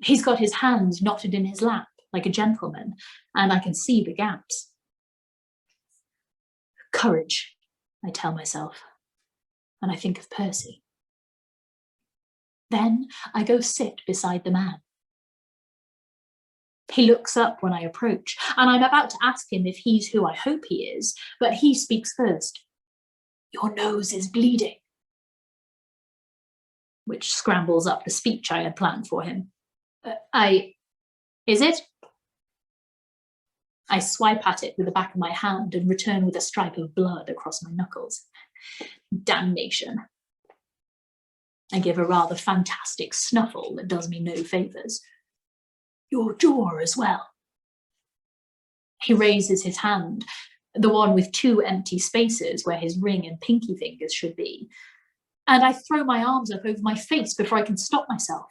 Speaker 4: He's got his hands knotted in his lap like a gentleman, and I can see the gaps. Courage, I tell myself, and I think of Percy. Then I go sit beside the man. He looks up when I approach, and I'm about to ask him if he's who I hope he is, but he speaks first. Your nose is bleeding. Which scrambles up the speech I had planned for him. Is it? I swipe at it with the back of my hand and return with a stripe of blood across my knuckles. Damnation. I give a rather fantastic snuffle that does me no favours. Your jaw as well. He raises his hand, the one with 2 empty spaces where his ring and pinky fingers should be, and I throw my arms up over my face before I can stop myself.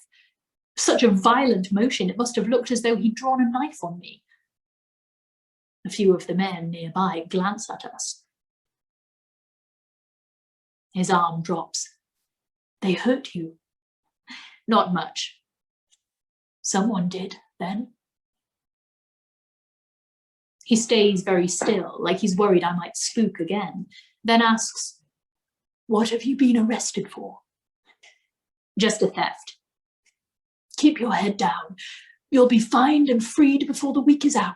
Speaker 4: Such a violent motion, it must have looked as though he'd drawn a knife on me. A few of the men nearby glance at us. His arm drops. They hurt you? Not much. Someone did, then. He stays very still, like he's worried I might spook again, then asks, What have you been arrested for? Just a theft. Keep your head down. You'll be fined and freed before the week is out.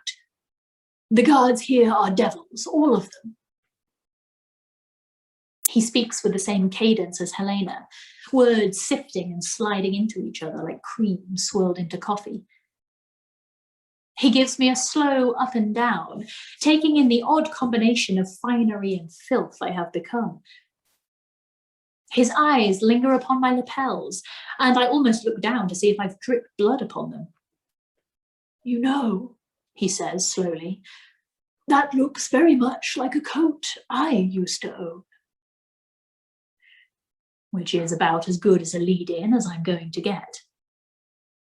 Speaker 4: The guards here are devils, all of them. He speaks with the same cadence as Helena, words sifting and sliding into each other like cream swirled into coffee. He gives me a slow up and down, taking in the odd combination of finery and filth I have become. His eyes linger upon my lapels, and I almost look down to see if I've dripped blood upon them. You know, he says slowly, that looks very much like a coat I used to own. Which is about as good as a lead-in as I'm going to get.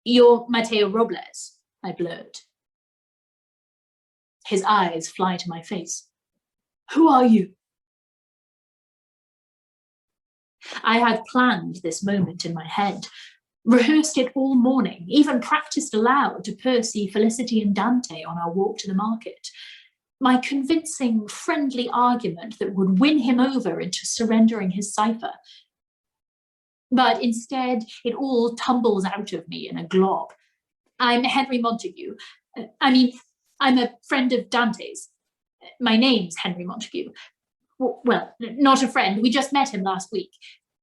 Speaker 4: You're Mateo Robles, I blurt. His eyes fly to my face. Who are you? I had planned this moment in my head, rehearsed it all morning, even practiced aloud to Percy, Felicity and Dante on our walk to the market. My convincing, friendly argument that would win him over into surrendering his cipher. But instead, it all tumbles out of me in a glob. I'm Henry Montague. I'm a friend of Dante's. My name's Henry Montague. Well, not a friend. We just met him last week.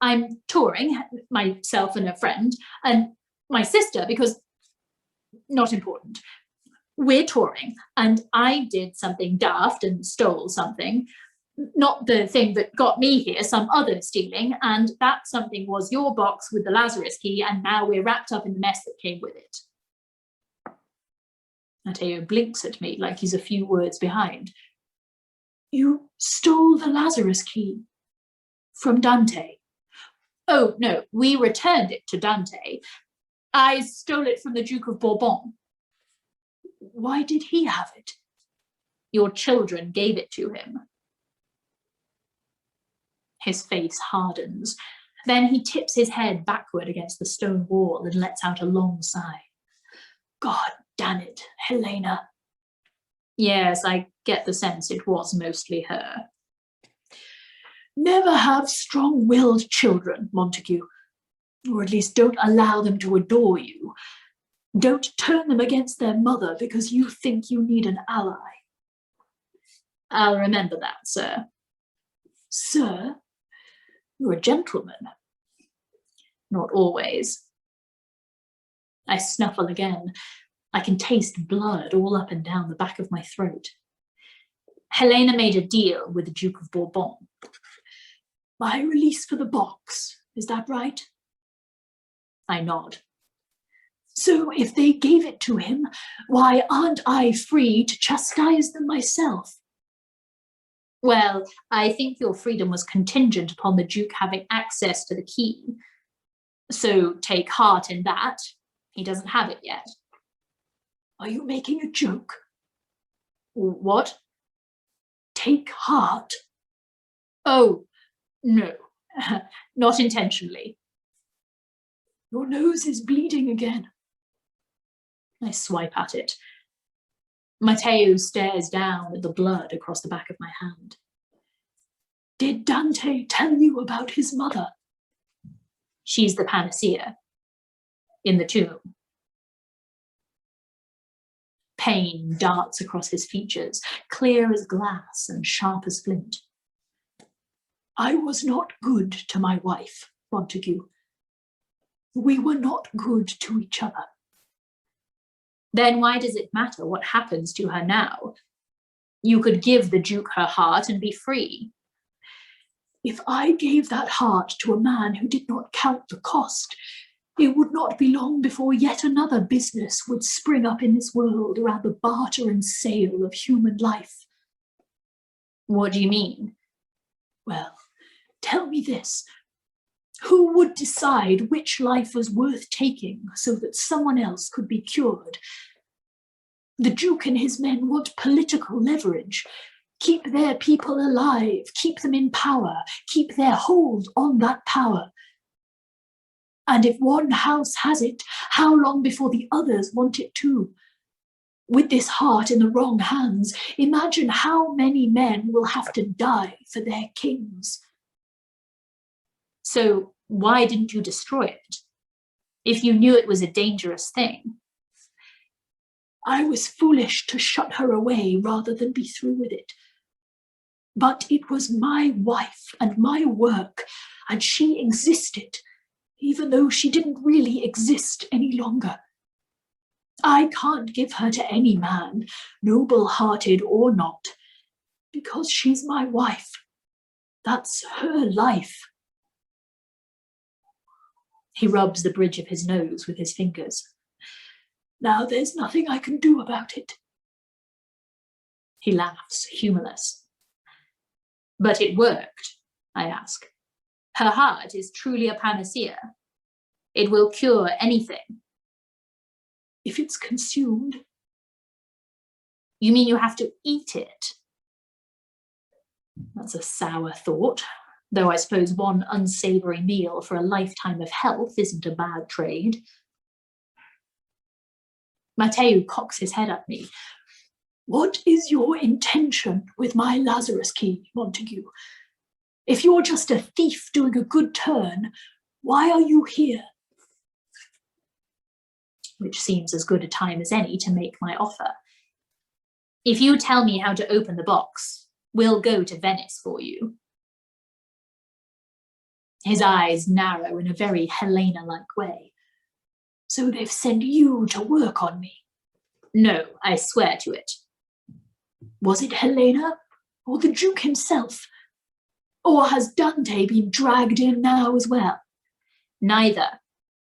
Speaker 4: I'm touring, myself and a friend, and my sister, because not important. We're touring, and I did something daft and stole something. Not the thing that got me here, some other stealing, and that something was your box with the Lazarus key, and now we're wrapped up in the mess that came with it. Mateo blinks at me like he's a few words behind. You stole the Lazarus key from Dante? Oh, no, we returned it to Dante. I stole it from the Duke of Bourbon. Why did he have it? Your children gave it to him. His face hardens. Then he tips his head backward against the stone wall and lets out a long sigh. God damn it, Helena. Yes, I get the sense it was mostly her. Never have strong-willed children, Montague. Or at least don't allow them to adore you. Don't turn them against their mother because you think you need an ally. I'll remember that, sir. Sir? You're a gentleman. Not always. I snuffle again. I can taste blood all up and down the back of my throat. Helena made a deal with the Duke of Bourbon. My release for the box, is that right? I nod. So if they gave it to him, why aren't I free to chastise them myself? Well, I think your freedom was contingent upon the Duke having access to the key. So take heart in that. He doesn't have it yet. Are you making a joke? What? Take heart? Oh, no, not intentionally. Your nose is bleeding again. I swipe at it. Mateo stares down at the blood across the back of my hand. Did Dante tell you about his mother? She's the panacea. In the tomb. Pain darts across his features, clear as glass and sharp as flint. I was not good to my wife, Montague. We were not good to each other. Then why does it matter what happens to her now? You could give the Duke her heart and be free. If I gave that heart to a man who did not count the cost, it would not be long before yet another business would spring up in this world around the barter and sale of human life. What do you mean? Well, tell me this. Who would decide which life was worth taking so that someone else could be cured? The Duke and his men want political leverage. Keep their people alive, keep them in power, keep their hold on that power. And if one house has it, how long before the others want it too? With this heart in the wrong hands, imagine how many men will have to die for their kings. So why didn't you destroy it? If you knew it was a dangerous thing.
Speaker 7: I was foolish to shut her away rather than be through with it. But it was my wife and my work, and she existed, even though she didn't really exist any longer. I can't give her to any man, noble-hearted or not, because she's my wife. That's her life.
Speaker 4: He rubs the bridge of his nose with his fingers.
Speaker 7: Now there's nothing I can do about it.
Speaker 4: He laughs, humorless. But it worked, I ask. Her heart is truly a panacea. It will cure anything.
Speaker 7: If it's consumed.
Speaker 4: You mean you have to eat it? That's a sour thought, though I suppose one unsavory meal for a lifetime of health isn't a bad trade. Matteo cocks his head at me.
Speaker 7: What is your intention with my Lazarus key, Montague? If you're just a thief doing a good turn, why are you here?
Speaker 4: Which seems as good a time as any to make my offer. If you tell me how to open the box, we'll go to Venice for you. His eyes narrow in a very Helena-like way.
Speaker 7: So they've sent you to work on me?
Speaker 4: No, I swear to it.
Speaker 7: Was it Helena or the Duke himself? Or has Dante been dragged in now as well?
Speaker 4: Neither.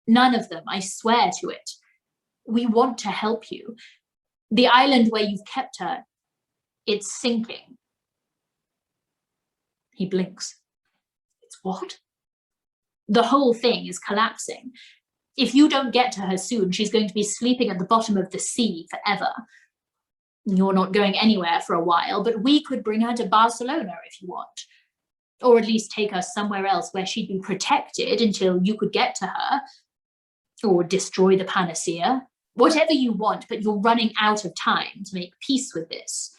Speaker 4: None of them, I swear to it. We want to help you. The island where you've kept her, it's sinking. He blinks.
Speaker 7: It's what?
Speaker 4: The whole thing is collapsing. If you don't get to her soon, she's going to be sleeping at the bottom of the sea forever. You're not going anywhere for a while, but we could bring her to Barcelona if you want. Or at least take her somewhere else where she'd be protected until you could get to her. Or destroy the panacea. Whatever you want, but you're running out of time to make peace with this.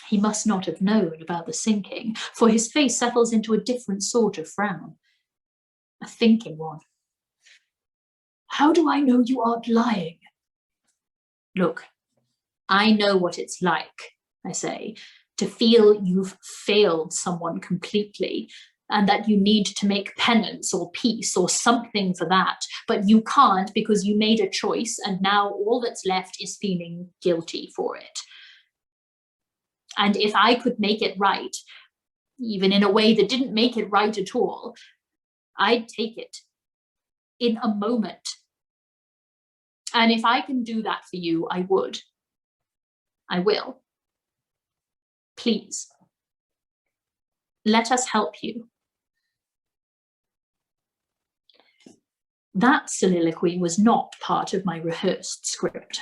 Speaker 4: He must not have known about the sinking, for his face settles into a different sort of frown. A thinking one.
Speaker 7: How do I know you aren't lying?
Speaker 4: Look, I know what it's like, I say, to feel you've failed someone completely, and that you need to make penance or peace or something for that, but you can't because you made a choice and now all that's left is feeling guilty for it. And if I could make it right, even in a way that didn't make it right at all, I'd take it in a moment. And if I can do that for you, I would. I will. Please. Let us help you. That soliloquy was not part of my rehearsed script,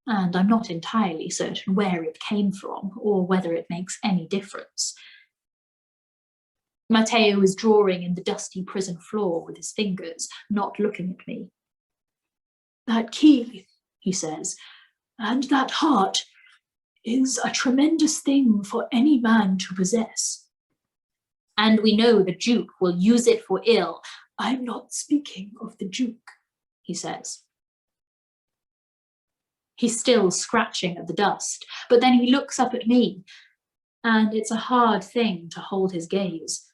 Speaker 4: and I'm not entirely certain where it came from or whether it makes any difference. Matteo is drawing in the dusty prison floor with his fingers, not looking at me.
Speaker 7: That key, he says, and that heart is a tremendous thing for any man to possess.
Speaker 4: And we know the Duke will use it for ill.
Speaker 7: I'm not speaking of the Duke, he says.
Speaker 4: He's still scratching at the dust, but then he looks up at me, and it's a hard thing to hold his gaze.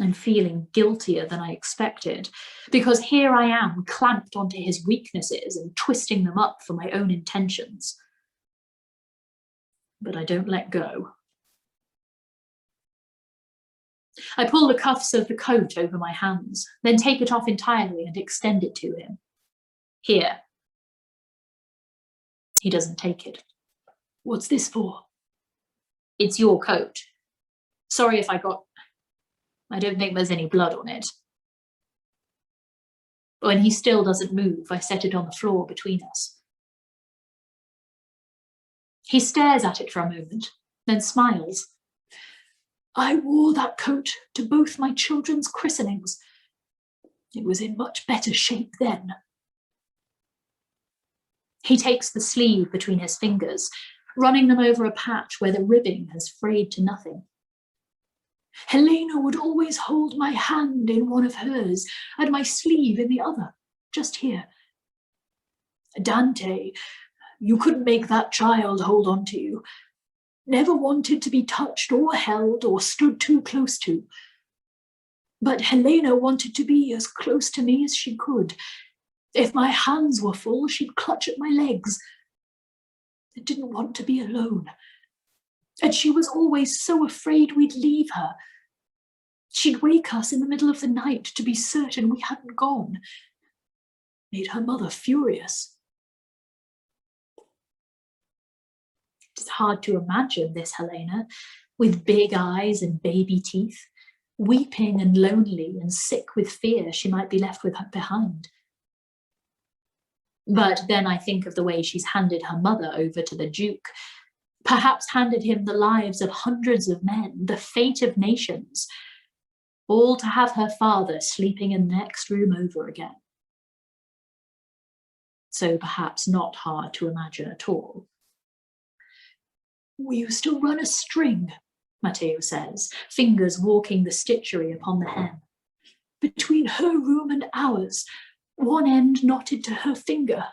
Speaker 4: I'm feeling guiltier than I expected, because here I am clamped onto his weaknesses and twisting them up for my own intentions. But I don't let go. I pull the cuffs of the coat over my hands, then take it off entirely and extend it to him. Here. He doesn't take it.
Speaker 7: What's this for?
Speaker 4: It's your coat. Sorry if I don't think there's any blood on it. When he still doesn't move, I set it on the floor between us. He stares at it for a moment, then smiles.
Speaker 7: I wore that coat to both my children's christenings. It was in much better shape then.
Speaker 4: He takes the sleeve between his fingers, running them over a patch where the ribbing has frayed to nothing.
Speaker 7: Helena would always hold my hand in one of hers and my sleeve in the other, just here. Dante, you couldn't make that child hold on to you. Never wanted to be touched or held or stood too close to. But Helena wanted to be as close to me as she could. If my hands were full, she'd clutch at my legs. I didn't want to be alone. And she was always so afraid we'd leave her. She'd wake us in the middle of the night to be certain we hadn't gone. Made her mother furious. It's hard to imagine this Helena, with big eyes and baby teeth, weeping and lonely and sick with fear she might be left with her behind. But then I think of the way she's handed her mother over to the Duke, perhaps handed him the lives of hundreds of men, the fate of nations, all to have her father sleeping in the next room over again. So perhaps not hard to imagine at all. We used to run a string, Matteo says, fingers walking the stitchery upon the hem. Between her room and ours, one end knotted to her finger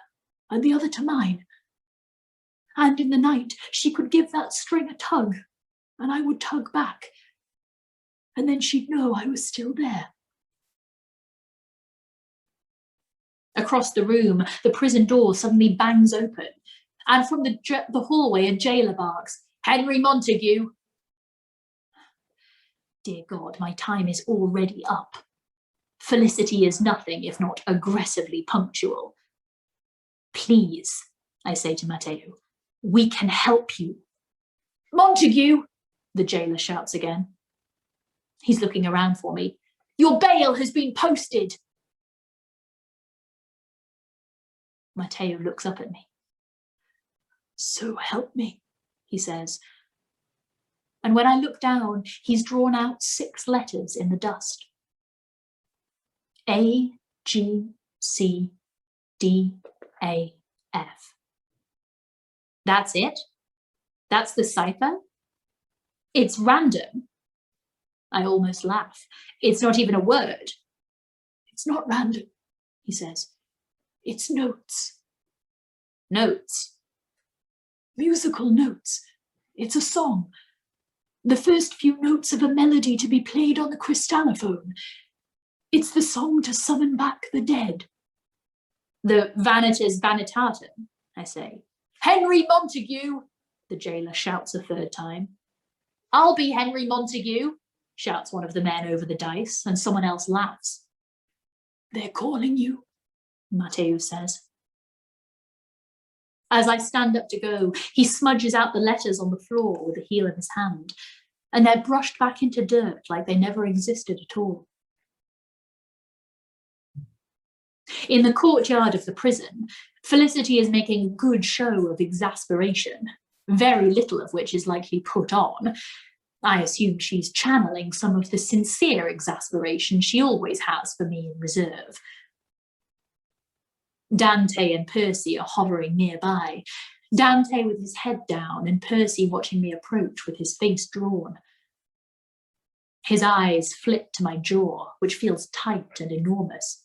Speaker 7: and the other to mine. And in the night, she could give that string a tug, and I would tug back. And then she'd know I was still there. Across the room, the prison door suddenly bangs open, and from the hallway a jailer barks, "Henry Montague!" Dear God, my time is already up. Felicity is nothing if not aggressively punctual. Please, I say to Matteo, we can help you. Montague, the jailer shouts again. He's looking around for me. Your bail has been posted. Matteo looks up at me. So help me, he says. And when I look down, he's drawn out 6 letters in the dust. A, G, C, D, A, F. That's it? That's the cipher? It's random. I almost laugh. It's not even a word. It's not random, he says. It's notes. Notes? Musical notes. It's a song. The first few notes of a melody to be played on the crystallophone. It's the song to summon back the dead. The Vanitas Vanitatum, I say. Henry Montague, the jailer shouts a 3rd time. I'll be Henry Montague, shouts one of the men over the dice, and someone else laughs. They're calling you, Matteo says. As I stand up to go, he smudges out the letters on the floor with the heel of his hand, and they're brushed back into dirt like they never existed at all. In the courtyard of the prison, Felicity is making a good show of exasperation, very little of which is likely put on. I assume she's channeling some of the sincere exasperation she always has for me in reserve. Dante and Percy are hovering nearby, Dante with his head down and Percy watching me approach with his face drawn. His eyes flit to my jaw, which feels tight and enormous.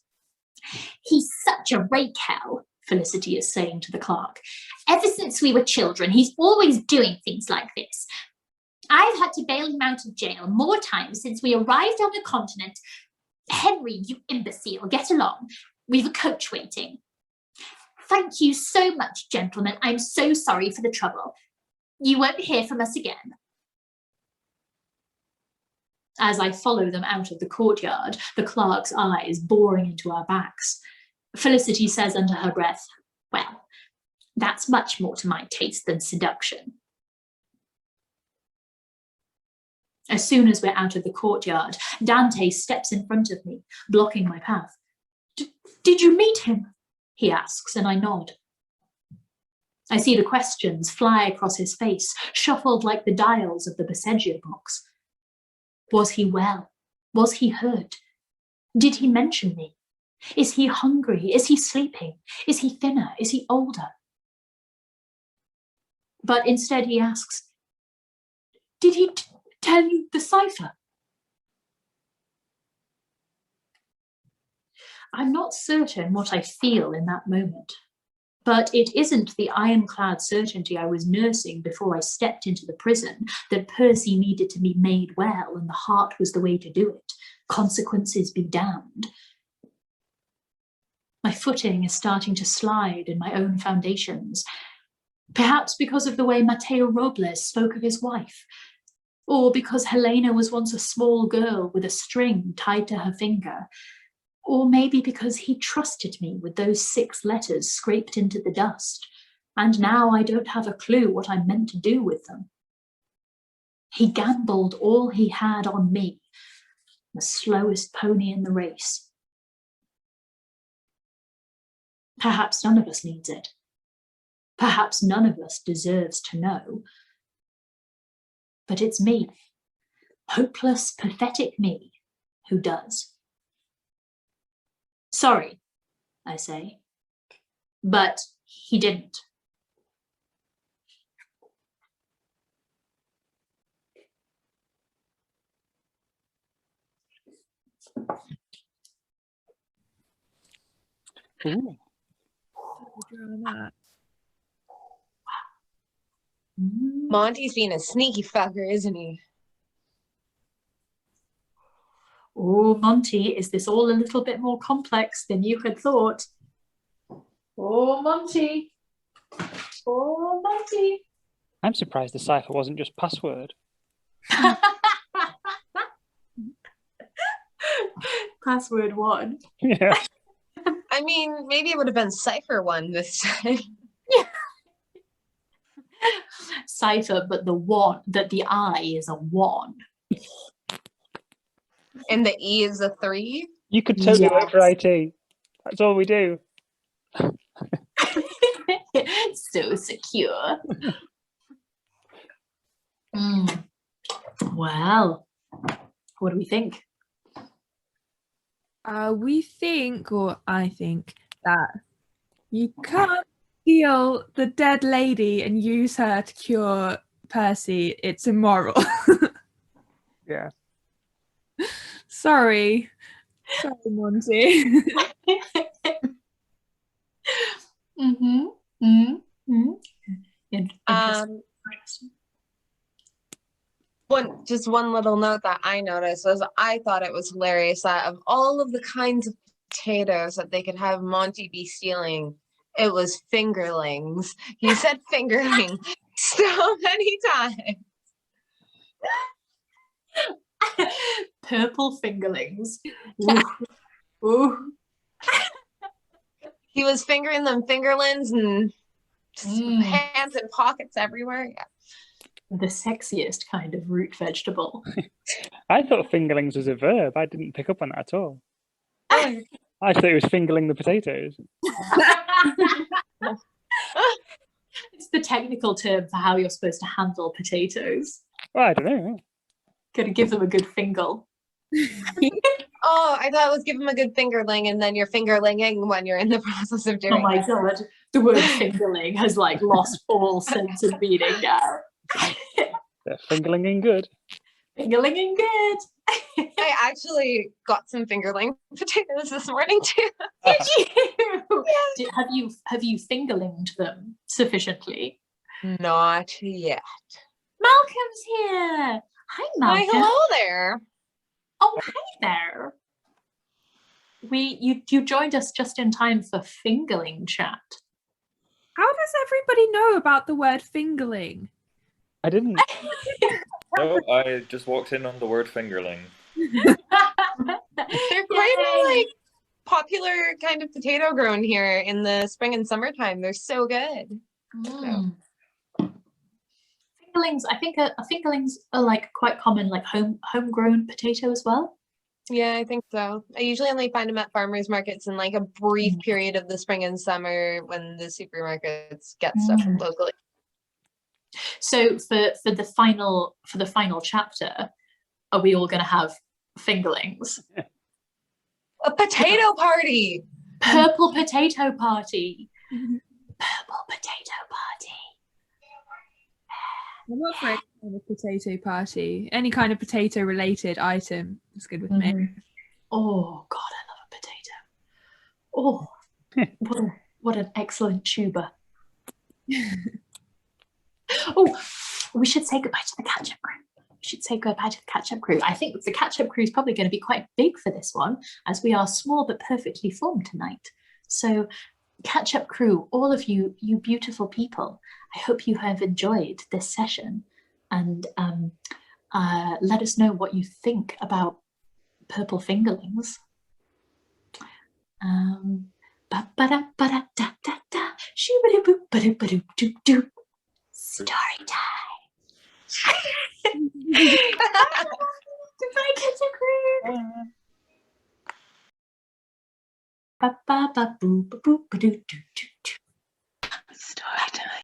Speaker 7: He's such a rake-hell, Felicity is saying to the clerk. Ever since we were children, he's always doing things like this. I've had to bail him out of jail more times since we arrived on the continent. Henry, you imbecile, get along. We've a coach waiting. Thank you so much, gentlemen. I'm so sorry for the trouble. You won't hear from us again. As I follow them out of the courtyard, the clerk's eyes boring into our backs, Felicity says under her breath, well, that's much more to my taste than seduction. As soon as we're out of the courtyard, Dante steps in front of me, blocking my path. Did you meet him? He asks, and I nod. I see the questions fly across his face, shuffled like the dials of the Besseggia box. Was he well? Was he hurt? Did he mention me? Is he hungry? Is he sleeping? Is he thinner? Is he older? But instead he asks, did he tell you the cipher?
Speaker 4: I'm not certain what I feel in that moment. But it isn't the ironclad certainty I was nursing before I stepped into the prison that Percy needed to be made well and the heart was the way to do it. Consequences be damned. My footing is starting to slide in my own foundations, perhaps because of the way Mateo Robles spoke of his wife, or because Helena was once a small girl with a string tied to her finger, or maybe because he trusted me with those 6 letters scraped into the dust, and now I don't have a clue what I'm meant to do with them. He gambled all he had on me, the slowest pony in the race. Perhaps none of us needs it. Perhaps none of us deserves to know. But it's me, hopeless, pathetic me, who does. Sorry, I say, but he didn't.
Speaker 3: Ooh.
Speaker 1: Monty's being a sneaky fucker, isn't he?
Speaker 4: Oh, Monty, is this all a little bit more complex than you had thought? Oh, Monty. Oh, Monty.
Speaker 3: I'm surprised the cipher wasn't just password.
Speaker 4: Password 1.
Speaker 3: Yeah.
Speaker 1: I mean, maybe it would have been Cipher 1 this time.
Speaker 4: Cipher, but the I is a 1.
Speaker 1: And the E is a 3.
Speaker 3: You could totally work for
Speaker 4: Yes.
Speaker 3: IT. That's all we do.
Speaker 4: So secure. Well, what do we think?
Speaker 6: We think, or I think, that you can't steal the dead lady and use her to cure Percy. It's immoral.
Speaker 3: Yeah.
Speaker 6: Sorry, Monty.
Speaker 4: Interesting.
Speaker 1: One little note that I noticed was I thought it was hilarious that of all of the kinds of potatoes that they could have Monty be stealing, it was fingerlings. He said fingerling so many times.
Speaker 4: Purple fingerlings. Ooh. Ooh.
Speaker 1: He was fingering them fingerlings and just hands in pockets everywhere. Yeah.
Speaker 4: The sexiest kind of root vegetable.
Speaker 3: I thought fingerlings was a verb. I didn't pick up on that at all. I thought it was fingering the potatoes.
Speaker 4: It's the technical term for how you're supposed to handle potatoes.
Speaker 3: Well, I don't know.
Speaker 4: Gotta give them a good fingle.
Speaker 1: Oh, I thought it was give him a good fingerling and then you're fingerlinging when you're in the process of doing
Speaker 4: Oh my
Speaker 1: it.
Speaker 4: god, the word fingerling has like lost all sense of meaning now.
Speaker 3: They're fingerlinging good.
Speaker 4: Fingerlinging good.
Speaker 1: I actually got some fingerling potatoes this morning too.
Speaker 4: Did you? Have you fingerlinged them sufficiently?
Speaker 1: Not yet.
Speaker 4: Malcolm's here. Hi,
Speaker 1: Why,
Speaker 4: Malcolm.
Speaker 1: hello there.
Speaker 4: Oh, hi there. You joined us just in time for fingerling chat.
Speaker 6: How does everybody know about the word fingerling?
Speaker 3: I didn't.
Speaker 8: No, I just walked in on the word fingerling.
Speaker 1: They're quite a like popular kind of potato grown here in the spring and summertime. They're so good.
Speaker 4: Fingerlings, I think fingerlings are like quite common, like homegrown potato as well.
Speaker 1: Yeah, I think so. I usually only find them at farmers markets in like a brief period of the spring and summer when the supermarkets get stuff locally.
Speaker 4: So for the final chapter, are we all going to have fingerlings?
Speaker 1: A potato party.
Speaker 4: Purple potato party. Purple potato party.
Speaker 6: I'm not for any kind of potato party. Any kind of potato related item is good with me.
Speaker 4: Oh God, I love a potato. Oh, what an excellent tuba. Oh, we should say goodbye to the catch-up crew. We should say goodbye to the catch-up crew. I think the catch-up crew is probably going to be quite big for this one, as we are small but perfectly formed tonight. So, catch-up crew, all of you, you beautiful people, I hope you have enjoyed this session, and let us know what you think about purple fingerlings. Story time. Goodbye, catch-up crew. Ba ba ba boo ba boo ba doo doo doo doo. Story time.